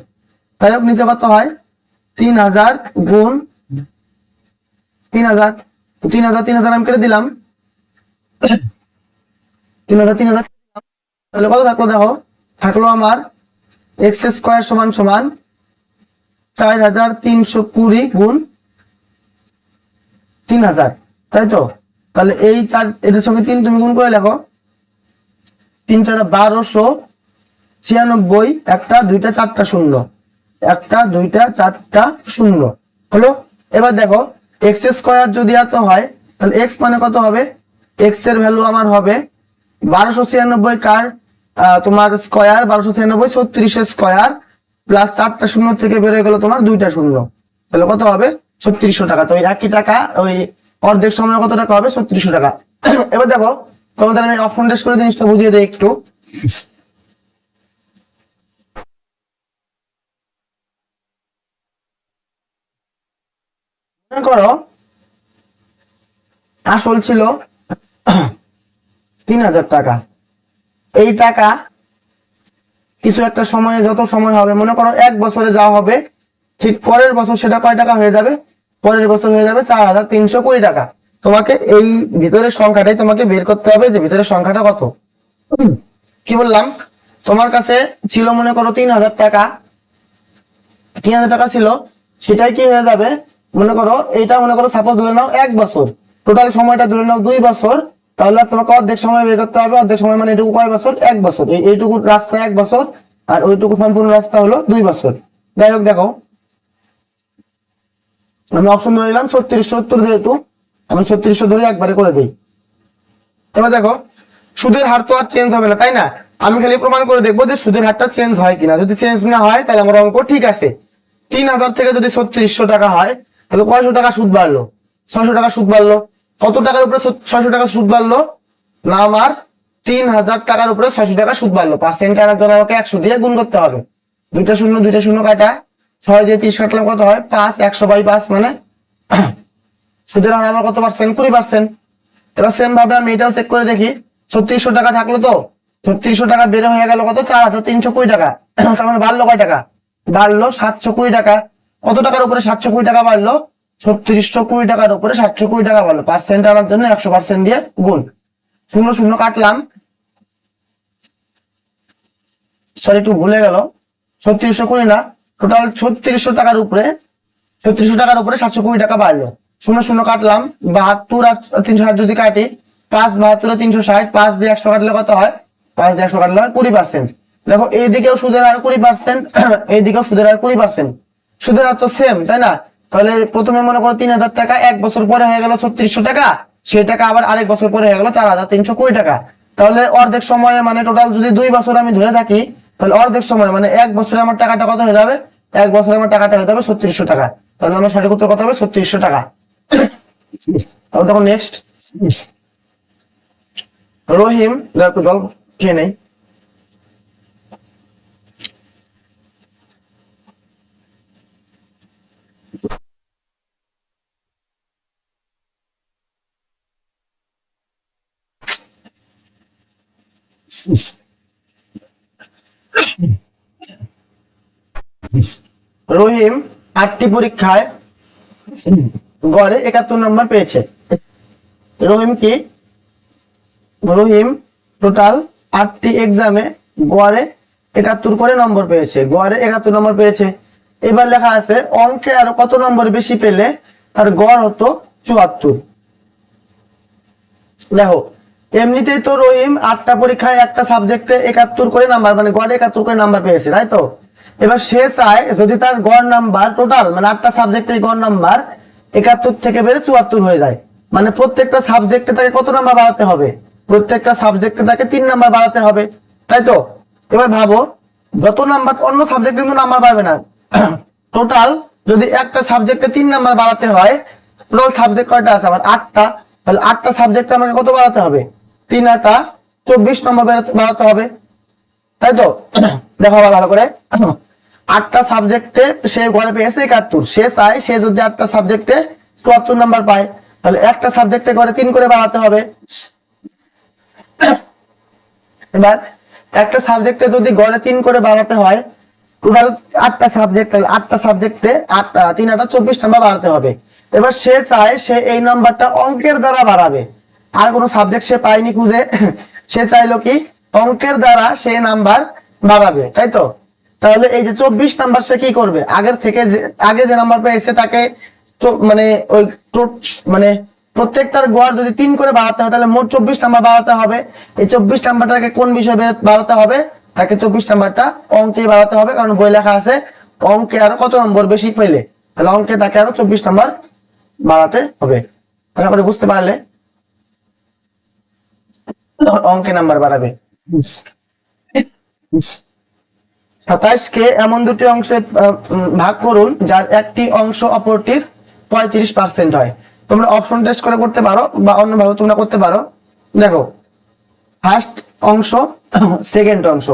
তাই হোক, নিচে কত হয়? 3,000 গুণ 3,000, 3,000 আমি কেটে দিলাম। 3,000 তাহলে কত থাকলো? দেখো, থাকলো আমার এক্স স্কোয়ার সমান সমান 4,320 গুণ 3,000, তাই তো? তাহলে এই 4 এদের সঙ্গে 3 তুমি গুণ করে লেখো। 3 4 1296, একটা দুইটা চারটা শূন্য, একটা দুইটা চারটা শূন্য হলো। এবার দেখো, এক্স স্কোয়ার যদি এত হয়, তাহলে এক্স মানে কত হবে? এক্স এর ভ্যালু আমার হবে 1296 কার তোমার স্কোয়ার, 1296 36 স্কোয়ার প্লাস 4টা শূন্য থেকে বেরোয় গেল তোমার 2টা শূন্য, তাহলে কত হবে? 3600 টাকা। তো ওই একই টাকা ওই অর্ধেক সময় কত টাকা হবে? 3600 টাকা। এবার দেখো, তোমাদের আমি অফ টেস্ট করে জিনিসটা বুঝিয়ে দিই একটু। মনে করো আসল ছিল 3,000 টাকা। এই টাকা কিছু একটা সময়ে, যত সময় হবে, মনে করো 1 বছরে যা হবে, ঠিক পরের বছর সেটা কয় টাকা হয়ে যাবে? পরের বছর হয়ে যাবে 4,320 টাকা। তোমাকে এই ভিতরের সংখ্যাটাই তোমাকে বের করতে হবে, যে ভিতরের সংখ্যাটা কত। কি বললাম? তোমার কাছে ছিল মনে করো 3,000 টাকা, 3,000 টাকা ছিল, সেটাই কি হয়ে যাবে? মনে করো এইটা মনে করো সাপোজ ধরে নাও 1 বছর, টোটাল সময়টা ধরে নাও 2 বছর, তাহলে তোমাকে অর্ধেক সময় বের করতে হবে। অর্ধেক সময় মানে এটুকু কয় বছর? 1 বছর। এইটুকু রাস্তা 1 বছর, আর ওইটুকু সম্পূর্ণ রাস্তা হলো 2 বছর। যাই হোক, দেখো, আমি অপশন ধরে নিলাম 3670, যেহেতু আমি 3600 ধরে একবারে করে দিই। এবার দেখো, সুদের হার তো আর চেঞ্জ হবে না, তাই না? আমি খালি প্রমাণ করে দেখবো যে সুদের হারটা চেঞ্জ হয় কিনা। যদি চেঞ্জ না হয় তাহলে আমার অঙ্ক ঠিক আছে। 3,000 থেকে যদি 3600 টাকা হয়, তাহলে কয়শো টাকা সুদ বাড়লো? 600 টাকা সুদ বাড়লো। কত টাকার উপরে 600 টাকা সুদ বাড়লো? না, আমার 3,000 টাকার উপরে 600 টাকা সুদ বাড়লো। পার্সেন্ট আনার জন্য আমাকে 100 দিয়ে গুণ করতে হবে। দুইটা শূন্য কাটা, 6 দিয়ে 30 কাটলাম, কত হয়? 5। 100/5 মানে সুদের হার আমার কত পার্সেন্ট? 20%। এবার সেম ভাবে আমি এটাও চেক করে দেখি। 3600 টাকা থাকলো, তো 3600 টাকা বের হয়ে গেল কত? 4,320 টাকা। তার মানে বাড়লো কয় টাকা? বাড়লো 720 টাকা। কত টাকার উপরে 720 টাকা বাড়লো? 3620 টাকার উপরে 720 টাকা বাড়লো। পার্সেন্ট আনার জন্য 100% দিয়ে গুণ, শূন্য শূন্য কাটলাম, সরি একটু ভুলে গেল, 3620 না, টোটাল 3600 টাকার উপরে 720 টাকা বাড়লো। শূন্য শূন্য কাটলাম, 72 আর 360 যদি কাটি, 5 72 360, 5 দিয়ে 100 কাটলে কত হয়? 5 দিয়ে 100 কাটলে হয় 20%। দেখো এইদিকেও সুদের হার 20%, এইদিকেও সুদের হার 20%, সুদের হার তো সেম, তাই না? তাহলে প্রথমে মনে করো 3000 টাকা, 1 বছর পরে হয়ে গেল 3600 টাকা, সেই টাকা আবার আরেক বছর পরে হয়ে গেল 4320 টাকা। তাহলে অর্ধেক সময়ে মানে টোটাল যদি 2 বছর আমি ধরে থাকি, তাহলে অর্ধেক সময় মানে 1 বছরে আমার টাকাটা কত হয়ে যাবে? 1 বছরে আমার টাকাটা হয়ে যাবে 3600 টাকা। তাহলে আমার সঠিক উত্তর কত হবে? 3600 টাকা। দেখো নেক্সট, রহিম, একটু জল খেয়ে নেই। রহিম 8টি পরীক্ষায় গড়ে 71 নম্বর পেয়েছে। রহিম টোটাল 8টি এক্সামে গড়ে 71 করে নম্বর পেয়েছে, গড়ে 71 নম্বর পেয়েছে। এবার লেখা আছে অঙ্কে আরো কত নম্বর বেশি পেলে তার গড় হতো 74। দেখো এমনিতেই তো রহিম 8টা পরীক্ষায় একটা সাবজেক্টে 71 করে নাম্বার, মানে গড়ে 71 করে নাম্বার পেয়েছে, তাই তো? এবার সে চায় যদি তার গড় নাম্বার টোটাল মানে 8টা সাবজেক্টের গড় নাম্বার 71 থেকে বেড়ে 74 হয়ে যায়, মানে প্রত্যেকটা সাবজেক্টে তাকে কত নাম্বার বাড়াতে হবে? প্রত্যেকটা সাবজেক্টে তাকে 3 নাম্বার বাড়াতে হবে, তাই তো? এবার ভাবো যত নাম্বার, অন্য সাবজেক্টে কিন্তু নাম্বার বাড়বে না, টোটাল যদি একটা সাবজেক্টে 3 নাম্বার বাড়াতে হয়, টোটাল সাবজেক্ট কয়টা আছে আমার? 8টা। তাহলে 8টা সাবজেক্টে আমাকে কত বাড়াতে হবে? 3 8 24 নম্বর বাড়াতে হবে, তাই তো? দেখো আবার ভালো করে, 8টা সাবজেক্টে সে গড়ে পেয়েছে 71, সে চায় সে যদি 8টা সাবজেক্টে 74 নাম্বার পায়, তাহলে একটা সাবজেক্টে গড়ে 3 করে বাড়াতে হবে। এবার একটা সাবজেক্টে যদি গড়ে 3 করে বাড়াতে হয়, টোটাল 8টা সাবজেক্ট, 8টা সাবজেক্টে 8 3 8 24 নাম্বার বাড়াতে হবে। এবার সে চায় সে এই নাম্বারটা অঙ্কের দ্বারা বাড়াবে, আর কোনো সাবজেক্ট সে পায়নি খুঁজে, সে চাইলো কি অঙ্কের দ্বারা সে নাম্বার বাড়াবে, তাই তো? তাহলে এই যে 24 নাম্বার সে কি করবে? আগের থেকে আগে যে নাম্বার পেয়েছে তাকে মানে ওই মানে প্রত্যেকটার গড় যদি 3 করে বাড়াতে হয়, তাহলে মোট 24 নাম্বার বাড়াতে হবে। এই 24 নাম্বারটাকে কোন বিষয়ে বাড়াতে হবে? তাকে 24 নাম্বারটা অঙ্কে বাড়াতে হবে, কারণ বই লেখা আছে অঙ্কে আরো কত নম্বর বেশি পেলে, তাহলে অঙ্কে তাকে আরো 24 নাম্বার বাড়াতে হবে। তাহলে বুঝতে পারলে অঙ্কে নাম্বার বাড়াবে। 27কে এমন দুটি অংশে ভাগ করুন যার একটি অংশ অপরটির 35% হয়। তোমরা অপশন টেস্ট করে করতে পারো বা অন্যভাবে তোমরা করতে পারো। দেখো ফার্স্ট অংশ, সেকেন্ড অংশ,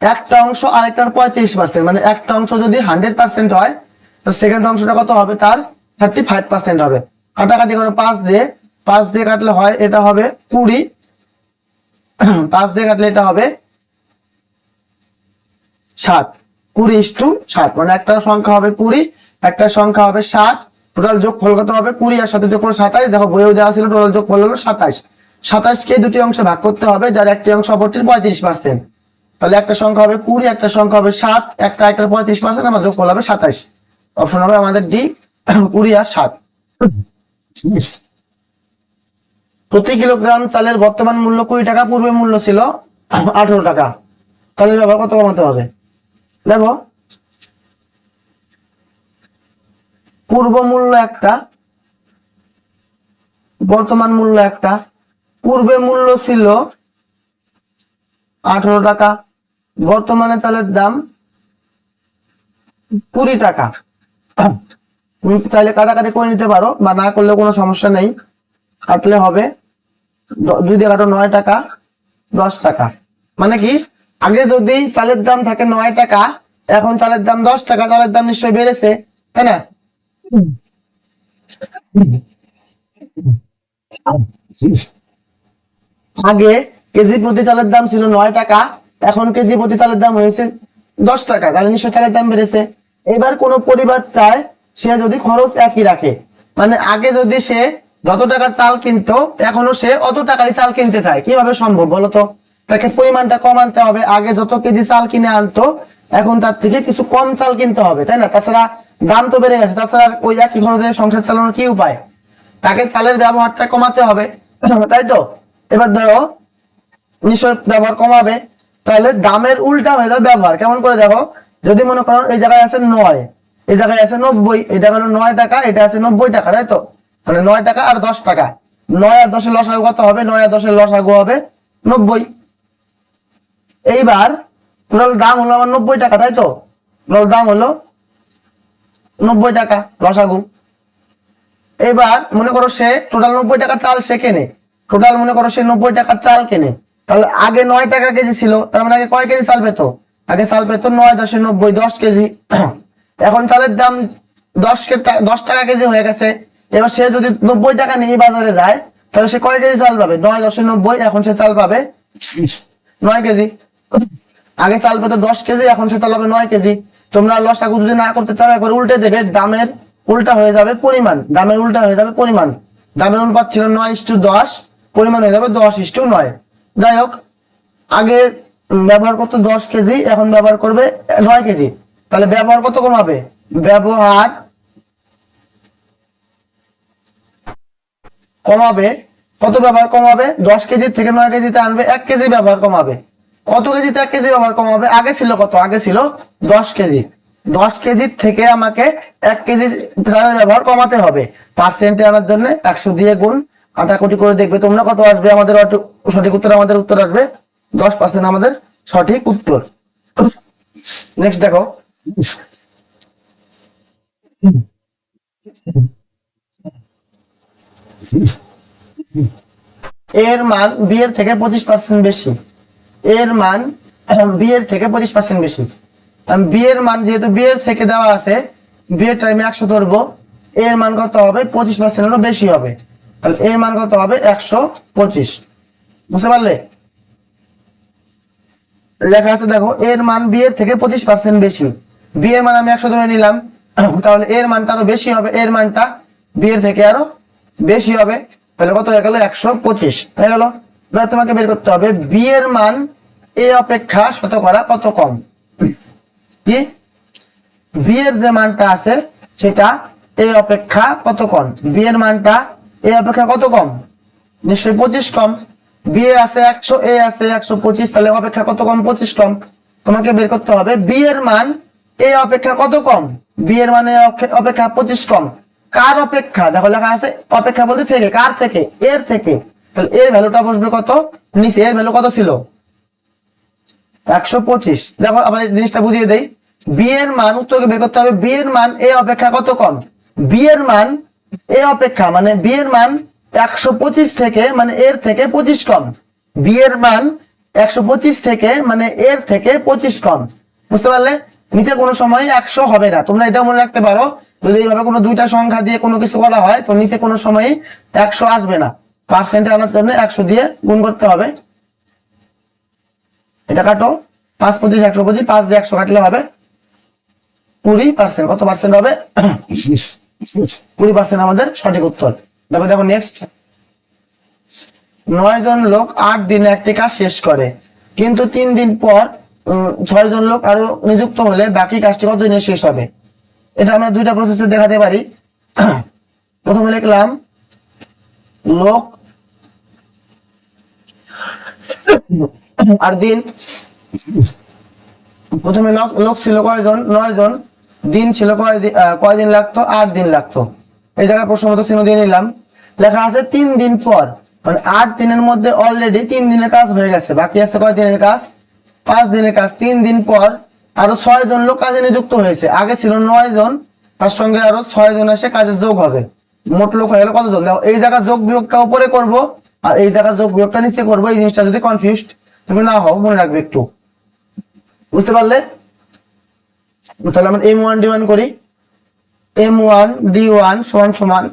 একটা অংশ আরেকটার 35%, মানে একটা অংশ যদি 100% হয়, তো সেকেন্ড অংশটা কত হবে? তার 35% হবে। কাটাকাটি করে 5 দিয়ে কাটলে হয় এটা হবে 20, 5 দিয়ে কাটলে এটা হবে 7, 20:7, মানে একটা সংখ্যা হবে 20, একটা সংখ্যা হবে 7, টোটাল যোগফল কত হবে? 20 আর 7 যোগফল 27। দেখো বইয়েও দেওয়া ছিল টোটাল যোগফল হলো 27। 27কে দুটি অংশে ভাগ করতে হবে যার একটি অংশ অপরটির 35%। তাহলে একটা সংখ্যা হবে 20, একটা সংখ্যা হবে 7, একটা 35%, আমার যোগফল হবে 27। অপশন হবে আমাদের ডি, 20 আর 7। প্রতি কিলোগ্রাম চালের বর্তমান মূল্য 20 টাকা, পূর্বে মূল্য ছিল 18 টাকা, তাহলে ব্যাপার কত কমাতে হবে? দেখো পূর্ব মূল্য একটা, বর্তমান মূল্য একটা। পূর্বে মূল্য ছিল 18 টাকা, বর্তমানে চালের দাম 20 টাকা। চাইলে কাটাকাটি করে নিতে পারো বা না করলে কোনো সমস্যা নেই, কাটলে হবে 2 দিয়ে কাটো 9 টাকা, 10 টাকা। মানে কি আগে যদি চালের দাম থাকে 9 টাকা, এখন চালের দাম 10 টাকা, চালের দাম নিশ্চয়ই বেড়েছে, তাই না? আগে কেজি প্রতি চালের দাম ছিল 9 টাকা, এখন কেজি প্রতি চালের দাম হয়েছে 10 টাকা, তাহলে নিশ্চয় চালের দাম বেড়েছে। এবার কোন পরিবার চায় সে যদি খরচ একই রাখে, মানে আগে যদি সে যত টাকার চাল কিনতো এখনো সে অত টাকারই চাল কিনতে চায়, কিভাবে সম্ভব বলতো? তাকে পরিমাণটা কম আনতে হবে। আগে যত কেজি চাল কিনে আনতো এখন তার থেকে কিছু কম চাল কিনতে হবে, তাই না? তাছাড়া দাম তো বেড়ে গেছে, তাছাড়া ওই একই খরচে সংসার চালানোর কি উপায়? তাকে চালের ব্যবহারটা কমাতে হবে, তাই তো? এবার ধরো নিশ্চয় ব্যবহার কমাবে, তাহলে দামের উল্টা হয়ে যাবে ব্যবহার। কেমন করে দেখো, যদি মনে করো এই জায়গায় আছে 9, এই জায়গায় আছে 90, এটা হলো 9 টাকা, এটা আছে 90 টাকা, তাই তো? মানে 9 টাকা আর 10 টাকা, 9 আর 10 এর লসাগু কত হবে? 9 আর 10 এর লসাগু হবে 90। এইবার টোটাল দাম হলো আমার 90 টাকা, তাই তো? টোটাল দাম হলো 90 টাকা লসাগু। এবার মনে করো সে টোটাল 90 টাকার চাল সে কেনে, টোটাল মনে করো সে 90 টাকার চাল কেনে, তাহলে আগে 9 টাকা কেজি ছিল, তার মানে আগে কয় কেজি চাল পেতো? আগে চাল পেতো 9 10 90, 10 কেজি। এখন চালের দাম 10 টাকা কেজি হয়ে গেছে। এবার সে যদি 90 টাকা নিয়ে বাজারে যায় তাহলে সে কয় কেজি চাল পাবে? 9 10 90, এখন সে চাল পাবে 9 কেজি। আগে চাল পেতো 10 কেজি, এখন সে চাল পাবে 9 কেজি। তোমরা লসাগু যদি না করতে চাও একবার উল্টে দেবে, দামের উল্টা হয়ে যাবে পরিমাণ, দামের উল্টা হয়ে যাবে পরিমাণ। দামের অনুপাত ছিল 9:10, পরিমাণ হয়ে যাবে 10:9। যাই হোক, আগে ব্যবহার করতো 10 কেজি, এখন ব্যবহার করবে 9 কেজি, তাহলে ব্যবহার কত কমাবে? ব্যবহার কমাবে কত? ব্যবহার কমাবে 10 কেজি থেকে 9 কেজিতে আনবে, 1 কেজি ব্যবহার কমাবে। কত কেজিতে 1 কেজি ব্যবহার কমাবে? আগে ছিল কত? আগে ছিল 10 কেজি। 10 কেজি থেকে আমাকে 1 কেজি চালের ব্যবহার কমাতে হবে। পার্সেন্টে আনার জন্য 100 দিয়ে গুণ কাটাকুটি করে দেখবে তোমরা কত আসবে। আমাদের সঠিক উত্তর, আমাদের উত্তর আসবে 10% আমাদের সঠিক উত্তর। নেক্সট দেখো, এর মান বি এর থেকে 25% বেশি। এর মান বি এর থেকে 25% বেশি। বি এর মান যেহেতু বি এর থেকে দেওয়া আছে, বি এর টাইমে 100 ধরবো, এর মান কত হবে? 25% বেশি হবে। তাহলে এর মান কত হবে? 125। বুঝতে পারলে? লেখা আছে দেখো, এর মান বি এর থেকে 25% বেশি। বি এর মান আমি 100 ধরে নিলাম, তাহলে এর মানটা আরো বেশি হবে, এর মানটা বি এর থেকে আরো বেশি হবে। তাহলে কত হয়ে গেল? 125 হয়ে গেল। এবার তোমাকে বের করতে হবে বি এর মান এ অপেক্ষা শতকরা কত কম। কি? বি এর যে মানটা আছে সেটা এ অপেক্ষা কত কম? বি এর মানটা এ অপেক্ষা কত কম? নিশ্চয়ই 25 কম। বি এ আছে 100, এ আছে 125, তাহলে অপেক্ষা কত কম? 25 কম। তোমাকে বের করতে হবে বি এর মান এ অপেক্ষা কত কম। বি এর মানে অপেক্ষা 25 কম। কার অপেক্ষা? দেখো লেখা আছে অপেক্ষা বলতে থেকে, কার থেকে? এর থেকে। তাহলে এর ভ্যালুটা বসবে কত? নিচে। এর ভ্যালু কত ছিল? 125। দেখো আবার এই জিনিসটা বুঝিয়ে দেই। বি এর মান, উত্তরকে বের করতে হবে বি এর মান এ অপেক্ষা কত কম। বি এর মান এ অপেক্ষা মানে বি এর মান 125 থেকে, মানে এর থেকে 25 কম। বি এর মান 125 থেকে, মানে এর থেকে 25 কম। বুঝতে পারলে? নিচে কোনো সময় 100 হবে না, তোমরা এটা মনে রাখতে পারো। যদি এইভাবে কোনো দুইটা সংখ্যা দিয়ে কোনো কিছু করা হয় তো নিচে কোনো সময় 100 আসবে না। পার্সেন্টে আনার জন্য 100 দিয়ে গুণ করতে হবে। এটা কাটো, 5 25 125, 5 দিয়ে 100 কাটলে হবে 20%। কত পার্সেন্ট হবে? 20% আমাদের সঠিক উত্তর। দেখো দেখো নেক্সট, 9 জন লোক 8 দিনে একটি কাজ শেষ করে, কিন্তু 3 দিন পর 6 জন লোক আরো নিযুক্ত হলে বাকি কাজটি কত দিনে শেষ হবে? এটা আমরা দুইটা প্রসেসে দেখাতে পারি। প্রথমে লিখলাম লোক আর দিন। প্রথমে লোক ছিল কয়জন? 9 জন। দিন ছিল কয়দিন লাগতো? 8 দিন লাগতো। এই জায়গায় প্রশ্নবোধক চিহ্ন দিয়ে নিলাম। লেখা আছে 3 দিন পর, মানে 8 দিনের মধ্যে অলরেডি 3 দিনের কাজ হয়ে গেছে, বাকি আছে কয় দিনের কাজ? 5 দিনের কাজ। 3 দিন পর আরো 6 জন লোক কাজে নিযুক্ত হয়েছে। আগে ছিল 9 জন, তার সঙ্গে আরো 6 জন এসে কাজে যোগ হবে। মোট লোক হয়ে গেল কতজন? দেখো এই জায়গায় যোগ বিয়োগটা উপরে করব আর এই জায়গায় যোগ বিয়োগটা নিচে করবো। এই জিনিসটা যদি কনফিউজড তুমি না হও, মনে রাখবে একটু। বুঝতে পারলে? তাহলে আমরা M1 D1 করি। M1 D1 সমান সমান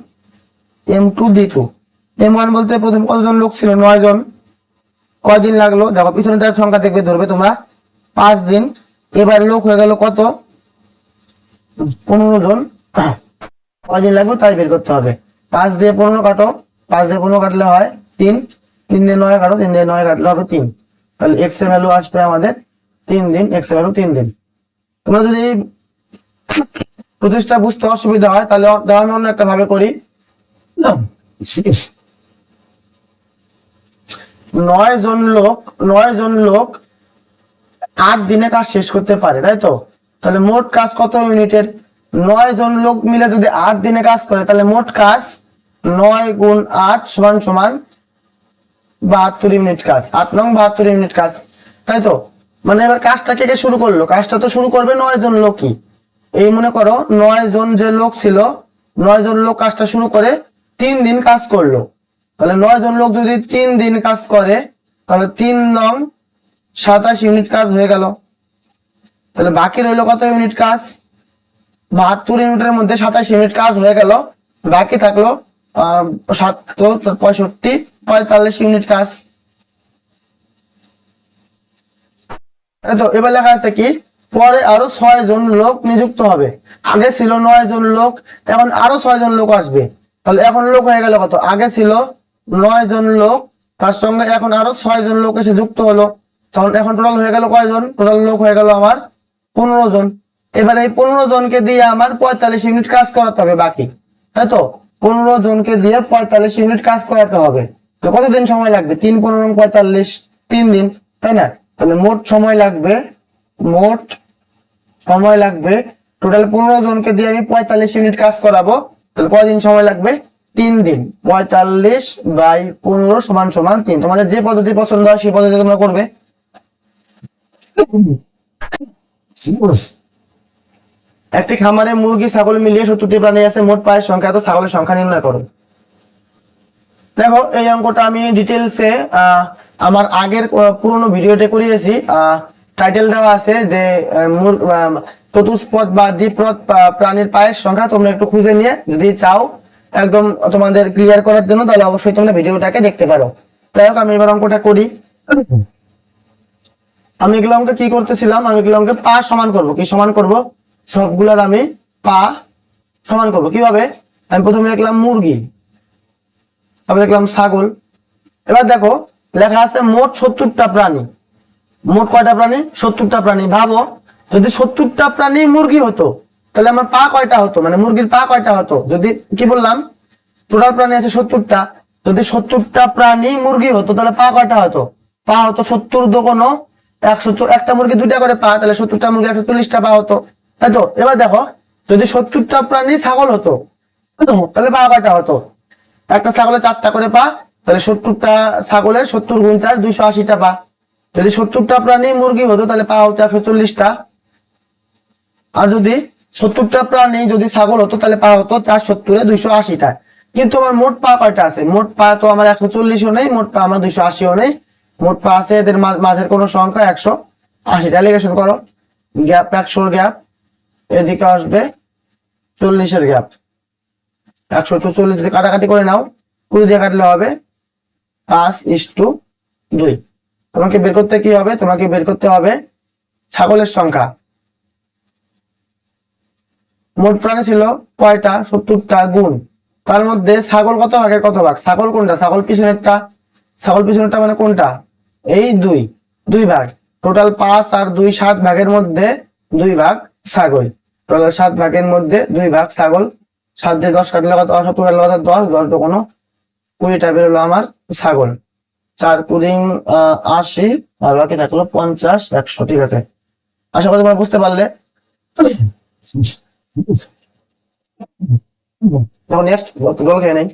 M2 D2। M1 বলতে প্রথম কতজন লোক ছিল? 9 জন। কয়দিন লাগলো? দেখো পিছনে তার সংখ্যা দেখবে, ধরবে তোমরা 5 দিন। এবার লোক হয়ে গেল কত? 15 জন কয়দিন লাগবে তাই বের করতে হবে। 5 দিয়ে 15 কাটো, 5 দিয়ে 15 কাটলে হয় 3, 3 দিয়ে 9 কাটো, 3 দিয়ে 9 কাটলে হবে 3। তাহলে এক্স এর ভ্যালু আসবে আমাদের 3 দিন, এক্স এর ভ্যালু 3 দিন। তোমরা যদি প্রচেষ্টা বুঝতে অসুবিধা হয় তাহলে আমি অন্য একটা ভাবে করি। 9 জন লোক 8 দিনে কাজ শেষ করতে পারে, তাই তো? তাহলে মোট কাজ কত ইউনিটের? 9 জন লোক মিলে যদি 8 দিনে কাজ করে তাহলে মোট কাজ 9 গুণ 8 সমান সমান 72 ইউনিট কাজ। 8 নং 72 ইউনিট কাজ, তাই তো? মানে এবার কাজটা কে কে শুরু করলো? কাজটা তো শুরু করবে 9 জন লোকই। এই মনে করো 9 জন যে লোক ছিল, 9 জন লোক কাজটা শুরু করে 3 দিন কাজ করলো। তাহলে 9 জন লোক যদি 3 দিন কাজ করে তাহলে 3 নং 27 ইউনিট কাজ হয়ে গেল। তাহলে বাকি রইলো কত ইউনিট কাজ? 72 ইউনিটের মধ্যে 27 ইউনিট কাজ হয়ে গেল, বাকি থাকলো 65, 45 ইউনিট কাজ। তো এবার লেখা আছে কি, পরে আরো 6 জন লোক নিযুক্ত হবে। আগে ছিল 9 জন লোক, এখন আরো 6 জন লোক আসবে। তাহলে এখন লোক হয়ে গেল কত? আগে ছিল 9 জন লোক, তার সঙ্গে এখন আরো 6 জন লোক এসে যুক্ত হলো। তখন এখন টোটাল হয়ে গেল কয়জন? টোটাল লোক হয়ে গেল আমার 15 জন। এবার এই 15 জনকে দিয়ে আমার 45 ইউনিট কাজ করাতে হবে বাকি, তাই তো? 15 জনকে দিয়ে 45 ইউনিট কাজ করাতে হবে। তো কতদিন সময় লাগবে? 3 15 45, 3 দিন, তাই না? তাহলে মোট সময় লাগবে টোটাল 15 জনকে দিয়ে আমি 45 ইউনিট কাজ করাবো। তাহলে কয়দিন সময় লাগবে? 3 দিন। 45/15 সমান সমান 3। তোমাদের যে পদ্ধতি পছন্দ হয় সেই পদ্ধতি তোমরা করবে। একটি খামারে মুরগি ছাগল মিলিয়ে 70টি প্রাণী আছে, মোট পায়ের সংখ্যা, তো ছাগলের সংখ্যা নির্ণয় করো। দেখো এই অঙ্কটা আমি ডিটেলসে আমার আগের পুরনো ভিডিওতে করিয়েছি। টাইটেল দেওয়া আছে যে চতুষ্পদ বা দ্বিপদ প্রাণীর পায়ের সংখ্যা। তোমরা একটু খুঁজে নিয়ে যদি চাও একদম তোমাদের ক্লিয়ার করার জন্য তাহলে অবশ্যই তোমরা ভিডিওটাকে দেখতে পারো। যাই হোক আমি এবার অঙ্কটা করি। আমি এগুলো অঙ্কে কি করতেছিলাম, আমি এগুলো অঙ্কে পা সমান করব। কি সমান করব? সবগুলার আমি পা সমান করব। কিভাবে? আমি প্রথমে লিখলাম মুরগি, তারপর লিখলাম ছাগল। এবার দেখো লেখা আছে মোট 70টা প্রাণী। মোট কয়টা প্রাণী? 70টা প্রাণী। ভাবো যদি 70টা প্রাণী মুরগি হতো তাহলে আমার পা কয়টা হতো, মানে মুরগির পা কয়টা হতো? যদি কি বললাম, টোটাল প্রাণী আছে 70টা, যদি 70টা প্রাণী মুরগি হতো তাহলে পা কয়টা হতো? পা হতো 70 দোকানো 100, একটা মুরগি 2টা করে পা, তাহলে 70টা মুরগি 140টা পা হতো, তাই তো? এবার দেখো যদি 70টা প্রাণী ছাগল হতো তাহলে পা কয়টা হতো? একটা ছাগলের 4টা করে পা, তাহলে 70টা ছাগলের 70 গুণ 4 280টা পা। যদি 70টা প্রাণী মুরগি হতো তাহলে পা হতো 140টা। আর যদি 70টা প্রাণী যদি ছাগল হতো তাহলে পা হতো 470 280টা। কিন্তু আমার মোট পা কয়টা আছে? মোট পা তো আমার 140ও নেই, মোট পা আমার 280ও নেই। মোট পা আছে এদের মাঝের কোন সংখ্যা 180। ডেলিগেশন করো, গ্যাপ 100 গ্যাপ, এদিকে আসবে 40 গ্যাপ। 140 দিয়ে কাটাকাটি করে নাও, 20 দিয়ে কাটলে হবে 5:2। তোমাকে বের করতে কি হবে? তোমাকে বের করতে হবে ছাগলের সংখ্যা। মোট প্রাণী ছিল কয়টা? 70টা গুণ তার মধ্যে ছাগল কত ভাগের কত ভাগ? ছাগল কোনটা? ছাগল পিছনেরটা। ছাগল পিছনেরটা মানে কোনটা? এই 2 ভাগ। টোটাল 5 আর 2 7 ভাগের মধ্যে 2 ভাগ ছাগল। টোটাল 7 ভাগের মধ্যে 2 ভাগ ছাগল। 7 দিয়ে 10 কাটলে কত? 70 কাটলে কত? 10 10 তো কোনো 20টা বেরোলো আমার ছাগল। 4 কুড়ি 80 আর বাকি থাকলো 50 100। ঠিক আছে, আশা করি তোমরা বুঝতে পারলে। নেক্সট জল খেয়ে নেই।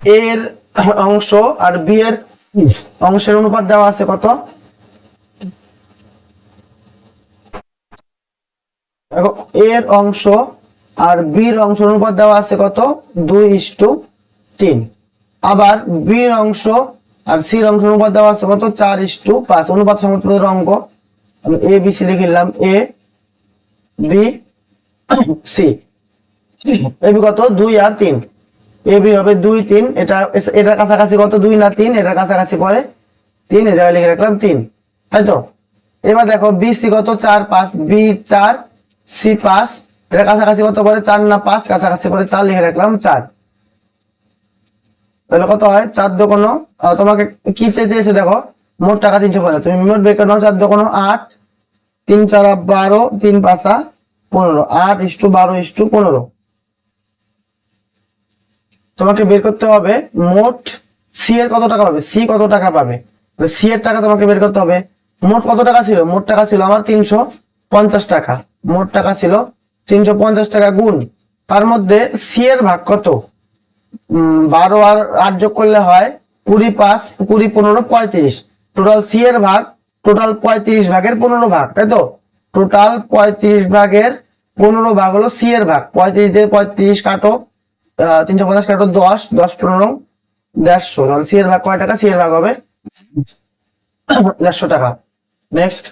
এর অংশ আর বি এর অংশের অনুপাত দেওয়া আছে কত? দেখো এর অংশ আর বির অংশ অনুপাত দেওয়া আছে কত? 2:3। আবার বির অংশ আর সির অংশ অনুপাত দেওয়া আছে কত? 4:5। অনুপাত সমতুল্য অঙ্ক আমি এ বি সি লিখলাম, এ বি সি। এবি কত 2 আর 3, এবি হবে 2 3, এটা কাছাকাছি কত 2 না 3, এটা কাছাকাছি পরে 3, এই জায়গায় লিখে রাখলাম 3, তাই তো। এবার দেখো বিসি কত 4 5, বি 4 সি 5, এটা কাছাকাছি কত পরে 4 না 5, কাছাকাছি পরে 4 লিখে রাখলাম 4। তাহলে কত হয় 4 দোকানো, তোমাকে কি চেয়েছে দেখো মোট টাকা 350, তুমি মোট বের করে নাও 4 দোকানো 8, 3 4 12, 3 5 15, 8:12:15। তোমাকে বের করতে হবে মোট সি এর কত টাকা পাবে, সি কত টাকা পাবে, সি এর টাকা তোমাকে বের করতে হবে। মোট কত টাকা ছিল, মোট টাকা ছিল আমার 350 টাকা, মোট টাকা ছিল 350 টাকা, গুণ তার মধ্যে সি এর ভাগ কত, 12 আর 8 যোগ করলে হয় 20 5 20 15 35, টোটাল সি এর ভাগ, টোটাল 35 ভাগের 15 ভাগ, তাই তো। টোটাল 35 ভাগের 15 ভাগ হলো সি এর ভাগ। 35 দিয়ে 35 কাটো, 350 কাটো 10, 10 15 150, তাহলে সি এর ভাগ কয় টাকা, সি এর ভাগ হবে 150 টাকা। নেক্সট,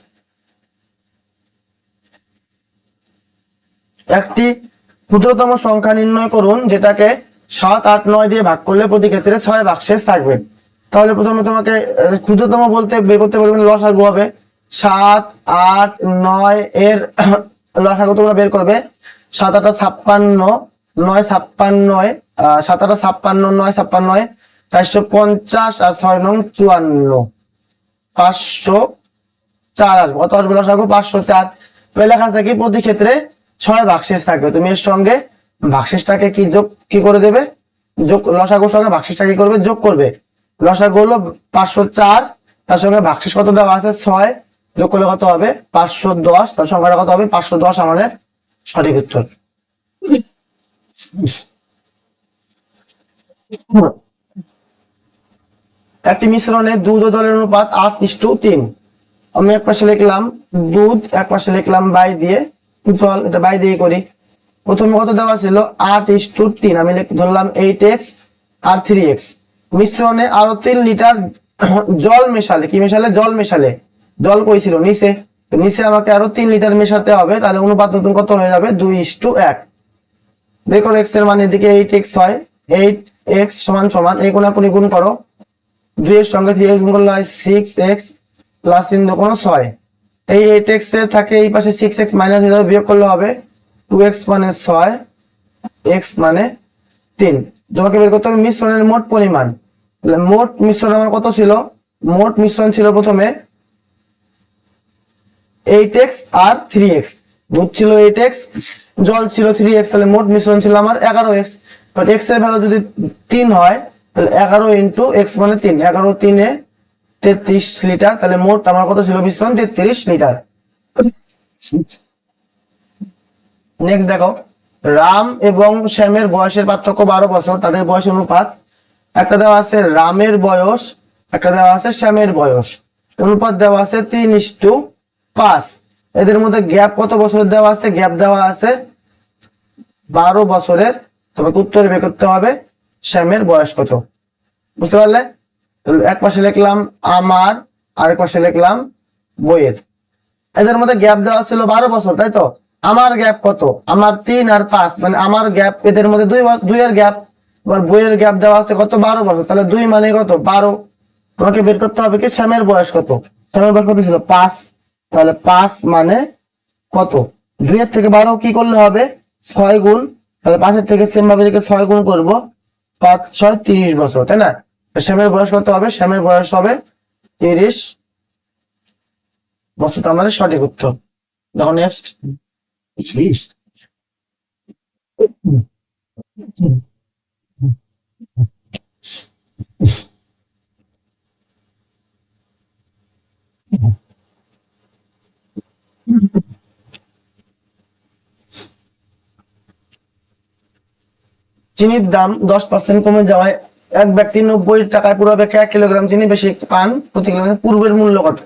একটি ক্ষুদ্রতম সংখ্যা নির্ণয় করুন যেটাকে 7 8 9 দিয়ে ভাগ করলে প্রতি ক্ষেত্রে 6 ভাগশেষ থাকবে। তাহলে প্রথমে তোমাকে ক্ষুদ্রতম বলতে বের করতে বলবেন লসাগু হবে 7 8 9 এর লসাগু তোমরা বের করবে। 7 8 56, 9 56, 7 8 56, 9 56, 450 আর 6 9 54, 504 আসবে। কত আসবে লসাগু 504। লেখা থাকে প্রতি ক্ষেত্রে 6 ভাগশেষ থাকবে। তুমি এর সঙ্গে ভাগশেষটাকে কি করে দেবে, যোগ, লসাগুর সঙ্গে ভাগশেষটা কি করবে, যোগ করবে। লসাগু হলো 504, তার সঙ্গে ভাগশেষ কত দেওয়া আছে 6, যোগ করলে কত হবে 510, তার সংখ্যাটা কত হবে 510 আমাদের সঠিক উত্তর। একটি মিশ্রণে দুধ ও জলের অনুপাত 8:3। আমি এক পাশে লিখলাম দুধ, এক পাশে লিখলাম বাই দিয়ে, চল এটা বাই দিয়ে করি। প্রথমে কত দেওয়া ছিল 8:3, আমি ধরলাম 8x আর 3x। মিশ্রণে আরো 3 লিটার জল মেশালে, কি মেশালে, জল মেশালে, জল কই ছিল নিচে, নিচে আমাকে আরো 3 লিটার মেশাতে হবে। তাহলে অনুপাত নতুন কত হয়ে যাবে 2:1। দেখো x এর মান এদিকে 8x হয়, 8x সমান সমান এই কোণাকুনি গুণ করো, 2 এর সঙ্গে 3x গুণ করলে হয় 6x প্লাস 3 দুগুণ 6। এই 8x এর থাকে এই পাশে 6x মাইনাস হয়ে যাবে, বিয়োগ করলে হবে 2x মানে 6, x মানে 3। তোমাকে বের করতে হবে মিশ্রণের মোট পরিমাণ। মোট মিশ্রণ আমার কত ছিল, মোট মিশ্রণ ছিল প্রথমে 8x আর 3x, দুধ ছিল 8x, জল ছিল 3x, তাহলে মোট মিশ্রণ ছিল আমার 11x। বাট x এর ভ্যালু যদি 3 হয় তাহলে 11 ইন্টু x মানে 3, 11 3 33 লিটার, তাহলে মোট আমার কত ছিল মিশ্রণ 33 লিটার। নেক্সট দেখো, রাম এবং শ্যামের বয়সের পার্থক্য 12 বছর, তাদের বয়স অনুপাত। একটা দেওয়া আছে রামের বয়স, একটা দেওয়া আছে শ্যামের বয়স, অনুপাত দেওয়া আছে 3:5। এদের মধ্যে গ্যাপ কত বছরের দেওয়া আছে, গ্যাপ দেওয়া আছে 12 বছরের। তোমাকে উত্তরে বের করতে হবে শ্যামের বয়স কত, বুঝতে পারলে। এক পাশে লিখলাম আমার, আরেক পাশে লিখলাম বইয়ের। এদের মধ্যে গ্যাপ দেওয়া ছিল 12 বছর, তাই তো। আমার গ্যাপ কত, আমার 3 আর 5, মানে আমার গ্যাপ এদের মধ্যে 2 এর গ্যাপ। এবার বইয়ের গ্যাপ দেওয়া আছে কত 12 বছর, তাহলে 2 মানে কত 12। তোমাকে বের করতে হবে কি শ্যামের বয়স কত, শ্যামের বয়স কত ছিল 5, তাহলে 5 মানে কত, 2 এর থেকে 12 কি করলে হবে 6 গুণ, তাহলে 5 এর থেকে সেম ভাবে 6 গুণ করবো, 5 6 30 বছর, তাই না। শ্যামের বয়স কত হবে, শ্যামের বয়স হবে 30 বছর, তো আমাদের সঠিক উত্তর। দেখো নেক্সট, চিনির দাম 10% কমে যাওয়ায় এক ব্যক্তি 90 টাকায় পূর্বাপেক্ষা 1 কিলোগ্রাম চিনি বেশি পান প্রতি কিলোগ্রাম, পূর্বের মূল্য কত।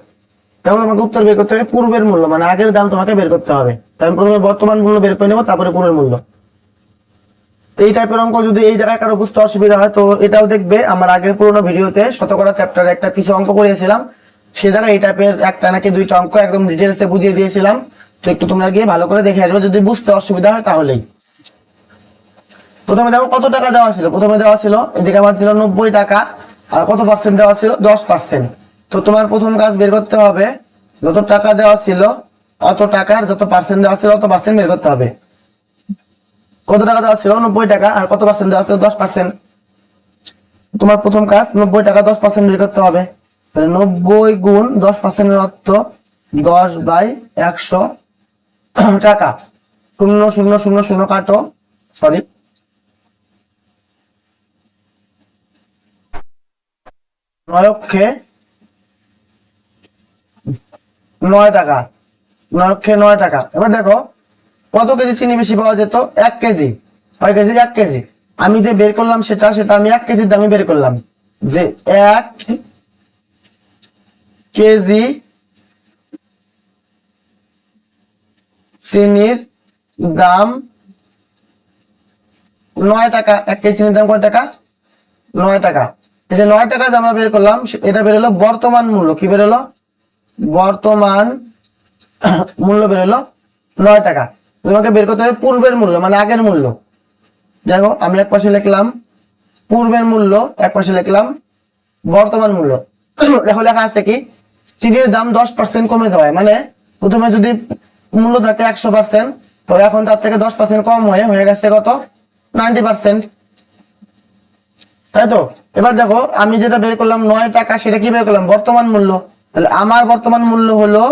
তখন আমাকে উত্তর বের করতে হবে পূর্বের মূল্য, মানে আগের দাম তোমাকে বের করতে হবে। তাই আমি প্রথমে বর্তমান মূল্য বের করে নেবো, তারপরে পূর্বের মূল্য। এই টাইপের অঙ্ক যদি এই জায়গায় কারো বুঝতে অসুবিধা হয় তো এটাও দেখবে, আমার আগের পুরোনো ভিডিওতে শতকরা চ্যাপ্টারে একটা কিছু অঙ্ক করিয়েছিলাম, সে জায়গায় এই টাইপের একটা নাকি 2টা অঙ্ক একদম ডিটেলসে বুঝিয়ে দিয়েছিলাম। তো একটু তোমরা গিয়ে ভালো করে দেখে আসবে, যদি বুঝতে অসুবিধা হয় তাহলেই। প্রথমে দেখো কত টাকা দেওয়া ছিল, প্রথমে দেওয়া ছিল এদিকে আমার ছিল 90 টাকা, আর কত পার্সেন্ট দেওয়া ছিল 10%। তো তোমার প্রথম কাজ বের করতে হবে যত টাকা দেওয়া ছিল অত টাকার যত পার্সেন্ট দেওয়া ছিল অত পার্সেন্ট বের করতে হবে। কত টাকা দেওয়া ছিল 90 টাকা, আর কত পার্সেন্ট দেওয়া ছিল 10%। তোমার প্রথম কাজ 90 টাকা 10% বের করতে হবে। তাহলে 90 গুণ 10% অর্থ 10/100 টাকা। 0,000 কাটো, সরি, 9,09 টাকা, 9,09 টাকা। এবার দেখো কত কেজি চিনি বেশি পাওয়া যেত, 1 কেজি। কয় কেজি? 1 কেজি। আমি যে বের করলাম সেটা আমি 1 কেজির দামে বের করলাম, যে 1 কেজি চিনির দাম 9 টাকা। 1 কেজি চিনির দাম কয় টাকা? 9 টাকা। এই যে 9 টাকা যে আমরা বের করলাম এটা বের হলো বর্তমান মূল্য। কি বের হলো? বর্তমান মূল্য বের হলো 9 টাকা। তোমাকে বের করতে হবে পূর্বের মূল্য, মানে আগের মূল্য। দেখো আমি এক পাশে লিখলাম পূর্বের মূল্য, এক পাশে লিখলাম বর্তমান মূল্য। দেখো লেখা আছে কি, চিনির দাম 10% কমে দেওয়া হয়, মানে প্রথমে যদি মূল্য থাকে 100%, তো এখন তার থেকে 10% কম হয়ে গেছে কত? 90%। তাই তো? এবার দেখো আমি যেটা বের করলাম 9 টাকা, সেটা কি বের করলাম? বর্তমান মূল্য। তাহলে আমার বর্তমান মূল্য হলো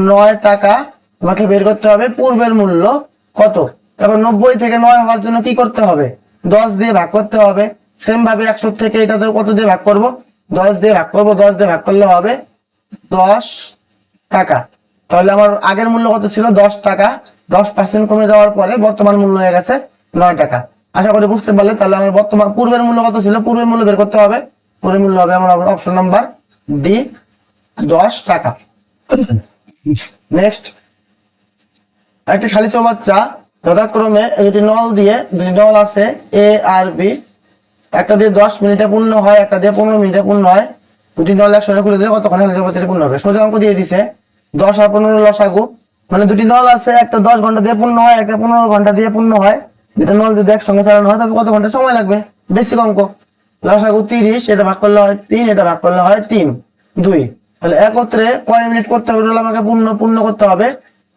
9 টাকা। তোমাকে বের করতে হবে পূর্বের মূল্য কত। তারপর 90 থেকে 9 হওয়ার জন্য কি করতে হবে? 10 দিয়ে ভাগ করতে হবে। সেম ভাবে 100 থেকে এটাতে কত দিয়ে ভাগ করব? 10 দিয়ে ভাগ করব। 10 দিয়ে ভাগ করলে হবে 10 টাকা। তাহলে আমার আগের মূল্য কত ছিল? 10 টাকা। 10% কমে যাওয়ার পরে বর্তমান মূল্য হয়ে গেছে 9 টাকা। আশা করি বুঝতে পারলে। তাহলে আমার বর্তমান পূর্বের মূল্য কত ছিল? পূর্বের মূল্য বের করতে হবে। পূর্বের মূল্য হবে আমার অপশন নাম্বার ডি, 10 টাকা। নেক্সট, একটা খালি চৌবাচ্চা যথাক্রমে দুটি নল আছে এ আর বি। একটা দিয়ে 10 মিনিটে পূর্ণ হয়, একটা দিয়ে 15 মিনিটে পূর্ণ হয়। দুটি নল একসঙ্গে খুলে দিলে কতক্ষণে খালি চৌবাচ্চাটি পূর্ণ হবে? সোজা অঙ্ক দিয়ে দিছে 10 আর 15 লসাগু, মানে দুটি নল আছে, একটা 10 ঘন্টা দিয়ে পূর্ণ হয়, একটা 15 ঘন্টা দিয়ে পূর্ণ হয়। দুটো নল যদি একসঙ্গে চালানো হয় তবে কত ঘন্টা সময় লাগবে? বেসিক অঙ্ক। লসাগু 30, এটা ভাগ করলে হয় 3, এটা ভাগ করলে হয় 3, 2। তাহলে একত্রে কয় মিনিট করতে হবে? আমাকে পূর্ণ করতে হবে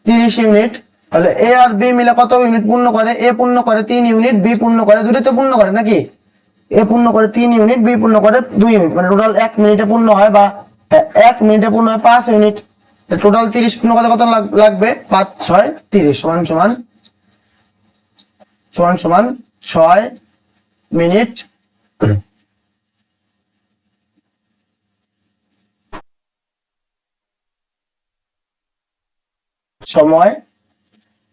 30 ইউনিট। তাহলে এ আর বি মিলে কত ইউনিট পূর্ণ করে? এ পূর্ণ করে 3 ইউনিট, বি পূর্ণ করে, দুটোই তো পূর্ণ করে নাকি? এ পূর্ণ করে 3 ইউনিট, বি পূর্ণ করে 2 ইউনিট, মানে টোটাল 1 মিনিটে পূর্ণ হয়, বা 1 মিনিটে পূর্ণ হয় 5 ইউনিট। টোটাল 30 পূর্ণ করতে কত লাগবে? 5 6 30 সমান 6 মিনিট সময়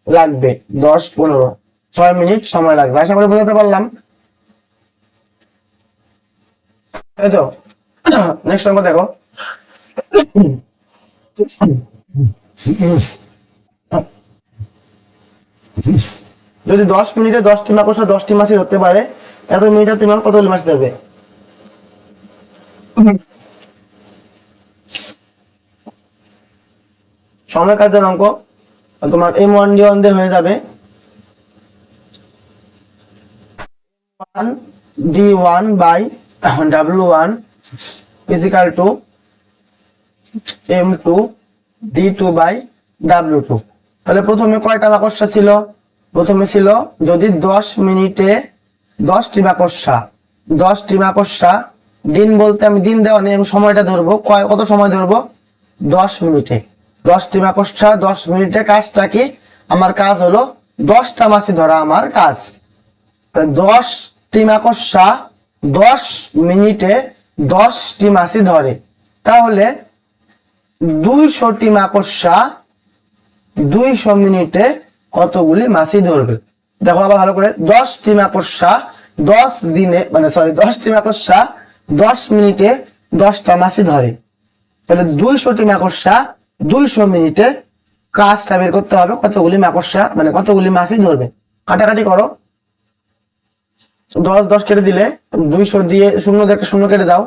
লাগবে। 10 15 6 মিনিট সময় লাগবে। আশা করি বুঝতে পারলাম। তাই তো? নেক্সট অঙ্ক দেখো। যদি 10 মিনিটে 10টি মাকড়সা 10টি মাছি ধরতে পারে, এত মিনিটে তোমার কতগুলি মাছি ধরবে? সময় কাজের অঙ্ক। তোমার M1 D1 দিয়ে হয়ে যাবে D1 by W1 is equal two M2 D2 by W2। তাহলে প্রথমে কয়টা মাকড়সা ছিল? প্রথমে ছিল যদি 10 মিনিটে 10টি মাকড়সা, দিন বলতে আমি দিন দেওয়া নেই, আমি সময়টা ধরবো। কত সময় ধরবো? 10 মিনিটে। 10টি মাকড়সা 10 মিনিটে, কাজটা কি? আমার কাজ হলো 10টা মাছি ধরা আমার কাজ। 10টি মাকড়সা 10 মিনিটে 10টি মাছি ধরে, তাহলে 200টি মাকড়সা 200 মিনিটে কতগুলি মাছি ধরবে? দেখো আবার ভালো করে, 10টি মাকড়সা 10 দিনে, মানে সরি 10টি মাকড়সা 10 মিনিটে 10টা মাছি ধরে, তাহলে 200টি মাকড়সা 200 মিনিটে কাজটা বের করতে হবে কতগুলি মাকড়সা, মানে কতগুলি মাছি ধরবে। কাটাকাটি করো, 10 10 কেটে দিলে 200 দিয়ে শূন্য দিয়ে একটা শূন্য কেটে দাও,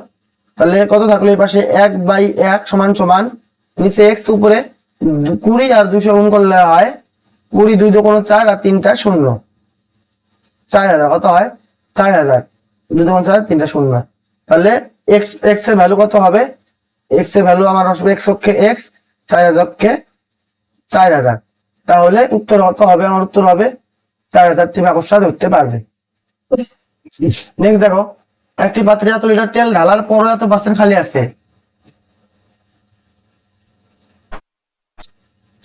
তাহলে কত থাকলো? এই পাশে 1/1 সমান নিচে x, উপরে 20 আর 200 গুণ করলে হয় 20, 2 2 4 আর 3টা 0। 4000 কত হয় 4000, 2 দুগুণ 4 3টা শূন্য। তাহলে এক্স এক্স এর ভ্যালু কত হবে, এক্স এর ভ্যালু আমার আসবে এক্স অক্ষে এক্স, 4000 অক্ষে 4000। তাহলে উত্তর কত হবে, আমার উত্তর হবে 4000টি মাকড়সা ধরতে পারবে। নেক্সট দেখো, একটি পাত্রে এত লিটার তেল ঢালার পরও এত পার্সেন্ট খালি আছে,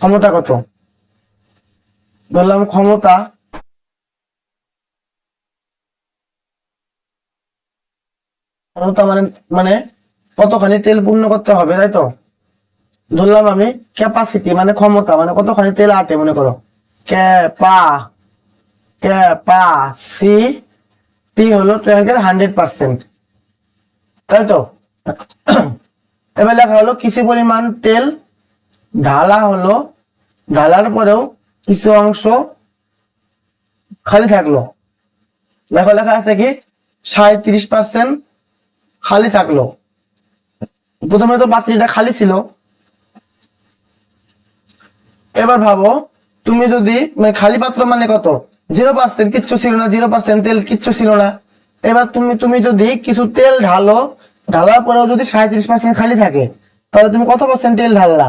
ক্ষমতা কত? বললাম ক্ষমতা ক্ষমতা মানে মানে কতখানি তেল পূর্ণ করতে হবে, তাই তো। ধরলাম আমি ক্যাপাসিটি মানে ক্ষমতা মানে কতখানি তেল আটে, মনে করো ক্যাপাসিটি হলো ট্যাঙ্কের 100%, তাই তো। এবার লেখা হলো কিছু পরিমাণ তেল ঢালা হলো, ঢালার পরেও কিছু অংশ খালি থাকলো। দেখো লেখা আছে কি 37% খালি থাকলো। প্রথমে তো পাত্রটা খালি ছিল। এবার ভাবো তুমি যদি মানে খালি পাত্র মানে কত, 0% কিচ্ছু ছিল না, 0% তেল কিচ্ছু ছিল না। এবার তুমি তুমি যদি কিছু তেল ঢালো, ঢালার পরেও যদি 37% খালি থাকে, তাহলে তুমি কত পার্সেন্ট তেল ঢাললা?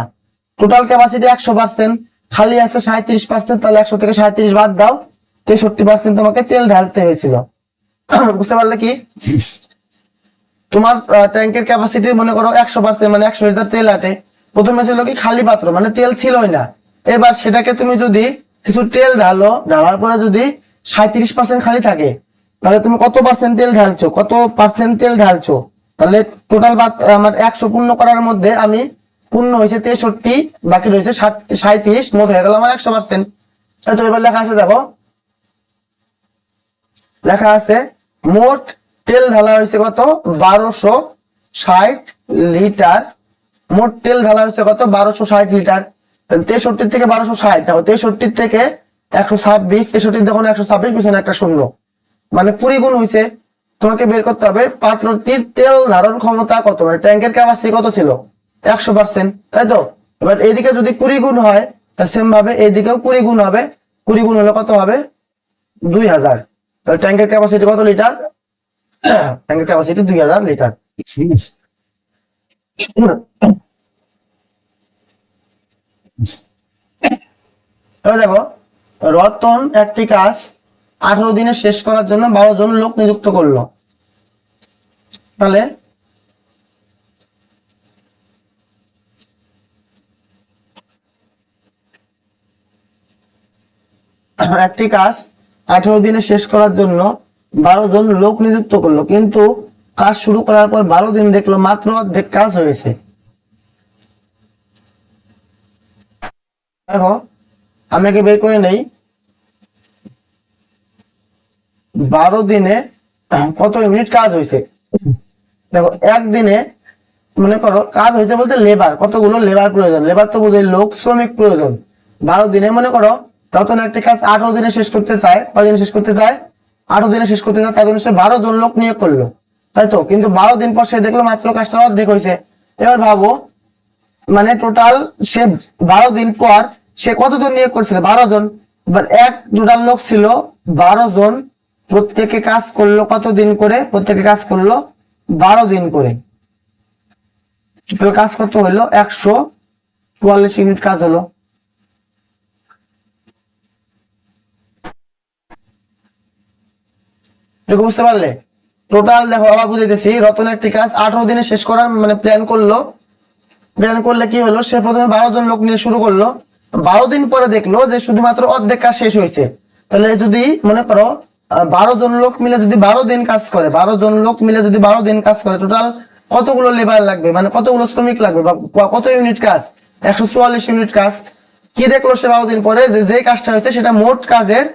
টোটাল ক্যাপাসিটি 100%, খালি আছে 37%, তাহলে 100 থেকে 37 বাদ দাও, 63% তোমাকে তেল ঢালতে হয়েছিল। বুঝতে পারলে কি? তোমার ট্যাঙ্কের ক্যাপাসিটি মনে করো 100%, মানে 100 লিটার তেল আটে। প্রথমে ছিল কি খালি পাত্র মানে তেল ছিলই না। এবার সেটাকে তুমি যদি কিছু তেল ঢালো, ঢালার পরে যদি 37% খালি থাকে, তাহলে তুমি কত পার্সেন্ট তেল ঢালছো, কত পার্সেন্ট তেল ঢালছো? তাহলে টোটাল আমার 100 পূর্ণ করার মধ্যে আমি পূর্ণ হয়েছে 63, বাকি রয়েছে 37, মোট হয়ে গেল আমার 100%। তো এবার লেখা আছে দেখো, লেখা আছে মোট তেল ঢালা হয়েছে কত 1260 লিটার। মোট তেল ঢালা হয়েছে কত 1260 লিটার। 63 থেকে 1260, দেখো 63 থেকে 126, 63 দেখো 126 পিছনে একটা শূন্য, মানে 20 গুণ হয়েছে। তোমাকে বের করতে হবে পাত্রটির তেল ধারণ ক্ষমতা কত, মানে ট্যাঙ্কের ক্যাপাসিটি কত ছিল 100%, তাই তো। এবার এদিকে যদি 20 গুণ হয়, তাহলে সেম ভাবে এইদিকেও 20 গুণ হবে, 20 গুণ হলে কত হবে 2000। তাহলে ট্যাঙ্কের ক্যাপাসিটি কত লিটার, ট্যাঙ্কের ক্যাপাসিটি 2000 লিটার। এবার দেখো, রতন একটি কাজ 18 দিনে শেষ করার জন্য 12 জন লোক নিযুক্ত করলো। তাহলে একটি কাজ 18 দিনে শেষ করার জন্য 12 জন লোক নিযুক্ত করলো, কিন্তু কাজ শুরু করার পর 12 দিন দেখলো মাত্র অর্ধেক কাজ হয়েছে। দেখো আমাকে বের করে নেই 12 দিনে কত ইউনিট কাজ হয়েছে। দেখো একদিনে মনে করো কাজ হয়েছে বলতে লেবার, কতগুলো লেবার প্রয়োজন, লেবার তো বুঝে লোক শ্রমিক প্রয়োজন। 12 দিনে মনে করো রতন একটি কাজ 18 দিনে শেষ করতে চায়, কয়দিনে শেষ করতে চায় 18 দিনে শেষ করতে চায়, তার জন্য সে 12 জন লোক নিয়োগ করলো, তাই তো। কিন্তু 12 দিন পর সে দেখলো মাত্র কাজটা অর্ধেক হয়েছে। এবার ভাবো মানে টোটাল সে 12 দিন পর সে কতজন নিয়োগ করছিল 12 জন। এবার এক টোটাল লোক ছিল 12 জন, প্রত্যেকে কাজ করলো কত দিন করে, প্রত্যেকে কাজ করলো 12 দিন করে। টোটাল কাজ কত হইলো 144 ইউনিট কাজ হলো। দেখো বুঝতে পারলে, টোটাল দেখো আবার বুঝাইতেছি, রতন একটি কাজ 18 দিনে শেষ করার মানে প্ল্যান করলো। প্ল্যান করলে কি হলো, সে প্রথমে 12 জন লোক নিয়ে শুরু করলো, 12 দিন পরে দেখলো যে শুধুমাত্র অর্ধেক কাজ শেষ হয়েছে। তাহলে যদি মনে করো 12 জন লোক মিলে যদি 12 দিন কাজ করে, 12 জন লোক মিলে যদি 12 দিন কাজ করে, টোটাল কতগুলো লেবার লাগবে, মানে কতগুলো শ্রমিক লাগবে বা কত ইউনিট কাজ, 144 ইউনিট কাজ। কি দেখলো সে 12 দিন পরে, যে যে কাজটা হয়েছে সেটা মোট কাজের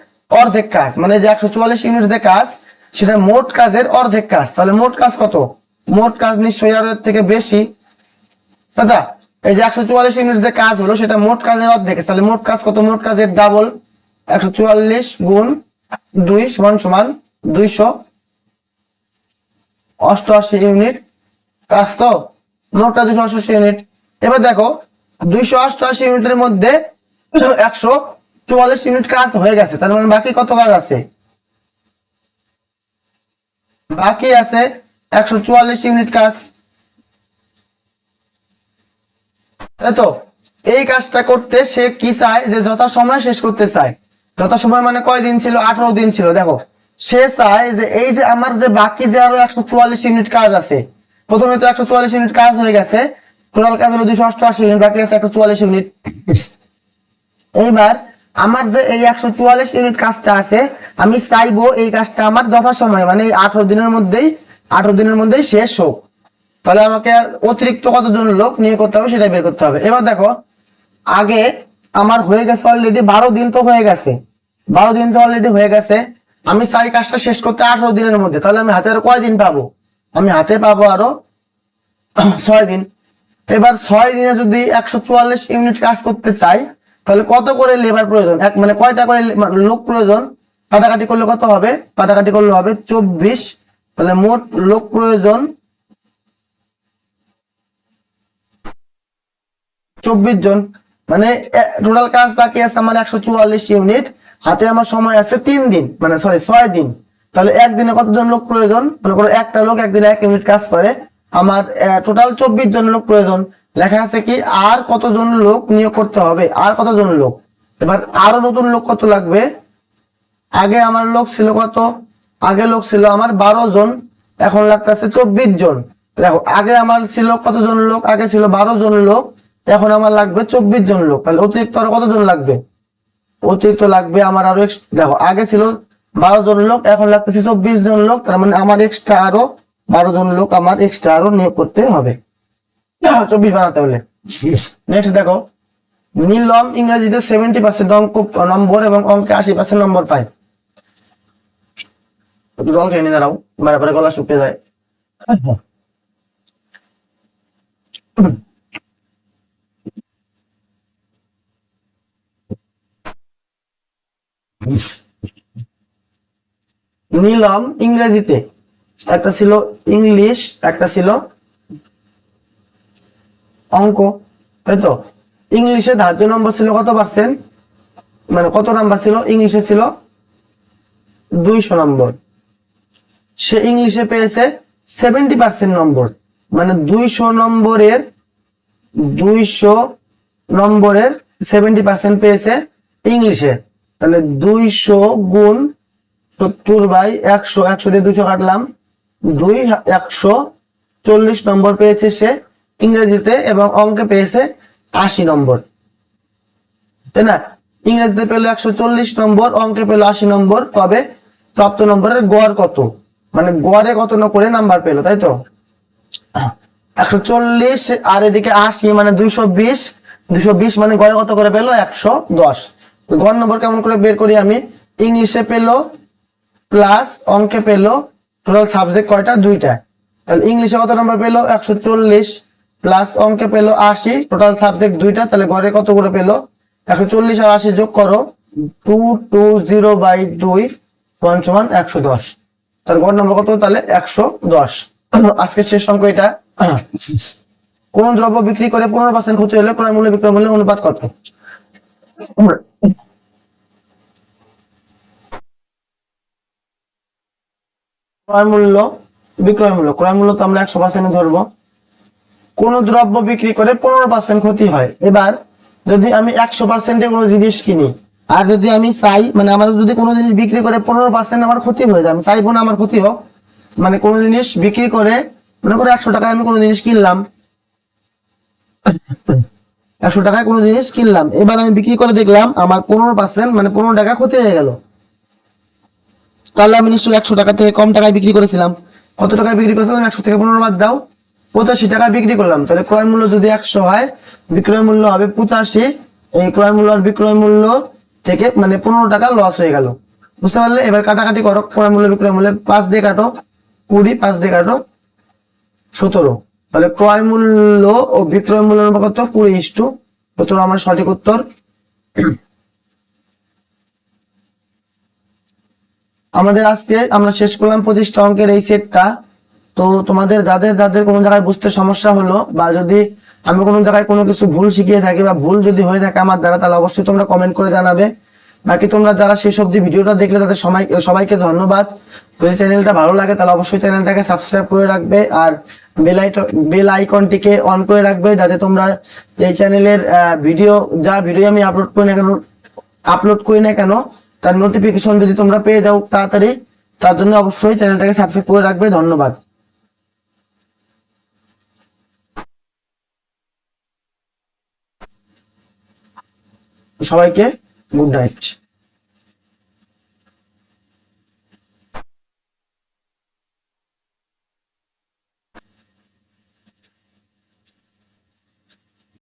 অর্ধেক কাজ, মানে যে 144 ইউনিট যে কাজ সেটা মোট কাজের অর্ধেক কাজ। তাহলে মোট কাজ কত, মোট কাজ নিশ্চয়ই আরো এর থেকে বেশি, দাদা। এই যে 144 ইউনিট যে কাজ হলো সেটা মোট কাজের অর্ধেক, তাহলে মোট কাজ কত, মোট কাজের ডাবল। 144 গুণ 2 সমান সমান 288 ইউনিট কাজ, তো মোটটা 288 ইউনিট। এবার দেখো 288 ইউনিটের মধ্যে 144 ইউনিট কাজ হয়ে গেছে, তার মানে বাকি কত কাজ আছে, বাকি আছে 144 ইউনিট কাজ, তাই তো। এই কাজটা করতে সে কি চায়, যে যথাসময়ে শেষ করতে চায়। যথাসময় মানে কয় দিন ছিল, 18 দিন ছিল। দেখো সে চায় যে এই যে আমার যে বাকি যে আরো 144 ইউনিট কাজ আছে, প্রথমে তো 144 ইউনিট কাজ হয়ে গেছে, টোটাল কাজ হলো 288 ইউনিট, বাকি আছে 144 ইউনিট। এইবার আমার যে এই 144 ইউনিট কাজটা আছে, আমি চাইবো এই কাজটা আমার যথাসময়ে মানে 18 দিনের মধ্যেই শেষ হোক। তাহলে আমাকে অতিরিক্ত কতজন লোক নিয়োগ করতে হবে সেটা বের করতে হবে। এবার দেখো আগে আমার হয়ে গেছে অলরেডি 12 দিন, তো হয়ে গেছে 12 দিন তো অলরেডি হয়ে গেছে। আমি চাই কাজটা শেষ করতে 18 দিনের মধ্যে, তাহলে আমি হাতে আরো কয় দিন পাবো, আমি হাতে পাবো আরো 6 দিন। এবার 6 দিনে যদি 144 ইউনিট কাজ করতে চাই, তাহলে কত করে লেবার প্রয়োজন, এক মানে কয়টা করে লোক প্রয়োজন, কাটাকাটি করলে কত হবে, কাটাকাটি করলে হবে 24। তাহলে মোট লোক প্রয়োজন 24 জন। মানে টোটাল কাজ বাকি আছে আমার 144 ইউনিট, হাতে আমার সময় আছে 3 দিন, মানে সরি 6 দিন। তাহলে একদিনে কতজন লোক প্রয়োজন, মনে করো একটা লোক একদিনে 1 ইউনিট কাজ করে, আমার টোটাল 24 জন লোক প্রয়োজন। লেখা আছে কি আর কতজন লোক নিয়োগ করতে হবে, আর কতজন লোক। এবার আরো নতুন লোক কত লাগবে, আগে আমার লোক ছিল কত, আগে লোক ছিল আমার 12 জন, এখন লাগতেছে 24 জন। দেখো আগে আমার ছিল কতজন লোক, আগে ছিল 12 জন লোক, এখন আমার লাগবে 24 জন লোক। তাহলে অতিরিক্ত আরো কতজন লাগবে, অতিরিক্ত লাগবে আমার আরো দেখো আগে ছিল 12 জন লোক, এখন লাগতেছে 24 জন লোক, তার মানে আমার এক্সট্রা আরো 12 জন লোক আমার এক্সট্রা আরো নিয়োগ করতে হবে 24 বানাতে হলে। নেক্সট দেখো নীলম ইংরেজিতে 70% অঙ্ক নম্বর এবং অঙ্কে 80% নম্বর পায়। জল খেয়ে নিয়ে দাঁড়াও, বারে গলা শুকিয়ে যায়। নীলম ইংরেজিতে একটা ছিল ইংলিশ, একটা ছিল অঙ্ক, তাই তো। ইংলিশে ধার্য নম্বর ছিল কত পার্সেন্ট, মানে কত নাম্বার ছিল, ইংলিশে ছিল 200 নম্বর। সে ইংলিশে পেয়েছে 70% নম্বর, মানে 200 নম্বরের 70% পেয়েছে ইংলিশে। তাহলে 200 গুণ 70/100, 100 দিয়ে 200 কাটলাম, 140 নম্বর পেয়েছে সে ইংরেজিতে, এবং অঙ্কে পেয়েছে 80 নম্বর, তাই না। ইংরেজিতে পেলো 140 নম্বর, অঙ্কে পেলো 80 নম্বর। তবে প্রাপ্ত নম্বরের গড় কত, মানে গড়ে কত করে নাম্বার পেলো, তাই তো। 140 আর এদিকে 80 মানে 220 মানে গড়ে কত করে পেলো 110। গড় নম্বর কেমন করে বের করি আমি, ইংলিশে পেলো প্লাস অঙ্কে পেলো, টোটাল সাবজেক্ট কয়টা, 2টা। তাহলে ইংলিশে কত নম্বর পেলো 140 প্লাস অঙ্কে পেলো 80, টোটাল সাবজেক্ট 2টা। তাহলে গড়ে কত করে পেলো 140 আর 80 যোগ করো, 220/2 সমান 110। তার গড় নম্বর কত, তাহলে 110। আজকে শেষ অঙ্ক এটা। কোন দ্রব্য বিক্রি করে 15% ক্ষতি হলে ক্রয় মূল্য বিক্রয় মূল্য অনুপাত কত। ক্রয় মূল্য বিক্রয় মূল্য, ক্রয় মূল্য তো আমরা 100% ধরবো। কোন দ্রব্য বিক্রি করে 15% ক্ষতি হয়। এবার যদি আমি 100% কোনো জিনিস কিনি, আর যদি আমি চাই মানে আমার যদি কোনো জিনিস বিক্রি করে 15% আমার ক্ষতি হয়ে যায়, আমি চাইবো না আমার ক্ষতি হোক। মানে কোনো জিনিস বিক্রি করে, মনে করো 100 টাকায় আমি কোনো জিনিস কিনলাম, 100 টাকায় কোনো জিনিস কিনলাম, এবার আমি বিক্রি করে দেখলাম আমার 15% মানে 15 টাকা ক্ষতি হয়ে গেল। তাহলে আমি নিশ্চয়ই 100 টাকা থেকে কম টাকায় বিক্রি করেছিলাম। কত টাকায় বিক্রি করেছিলাম, 100 থেকে 15 বাদ দাও, 85 টাকায় বিক্রি করলাম। তাহলে ক্রয় মূল্য যদি 100 হয়, বিক্রয় মূল্য হবে 85। এই ক্রয় মূল্য আর বিক্রয় মূল্য থেকে মানে 15 টাকা লস হয়ে গেল, বুঝতে পারলে। এবার কাটাকাটি করো, ক্রয় মূল্য বিক্রয় মূল্য 5 দিয়ে কাটো 20, 5 দিয়ে কাটো 17। তাহলে ক্রয় মূল্য ও বিক্রয় মূল্য কত, 20:17 আমার সঠিক উত্তর। আমাদের আজকে আমরা শেষ করলাম 25টা অঙ্কের এই সেটটা। তো তোমাদের যাদের যাদের কোনো জায়গায় বুঝতে সমস্যা হলো, বা যদি আমি কোনো জায়গায় কোনো কিছু ভুল শিখিয়ে থাকি বা ভুল যদি হয়ে থাকে আমার দ্বারা, তাহলে অবশ্যই তোমরা কমেন্ট করে জানাবে। বাকি তোমরা যারা শেষ অবধি ভিডিওটা দেখলে তাদের সবাইকে ধন্যবাদ। যদি চ্যানেলটা ভালো লাগে তাহলে অবশ্যই চ্যানেলটাকে সাবস্ক্রাইব করে রাখবে, আর বেল আইকনটিকে অন করে রাখবে, যাতে তোমরা এই চ্যানেলের ভিডিও আমি আপলোড করি না কেন তার নোটিফিকেশন যদি তোমরা পেয়ে যাও তাড়াতাড়ি। তার জন্য অবশ্যই চ্যানেলটাকে সাবস্ক্রাইব করে রাখবে। ধন্যবাদ সবাইকে, গুড নাইট।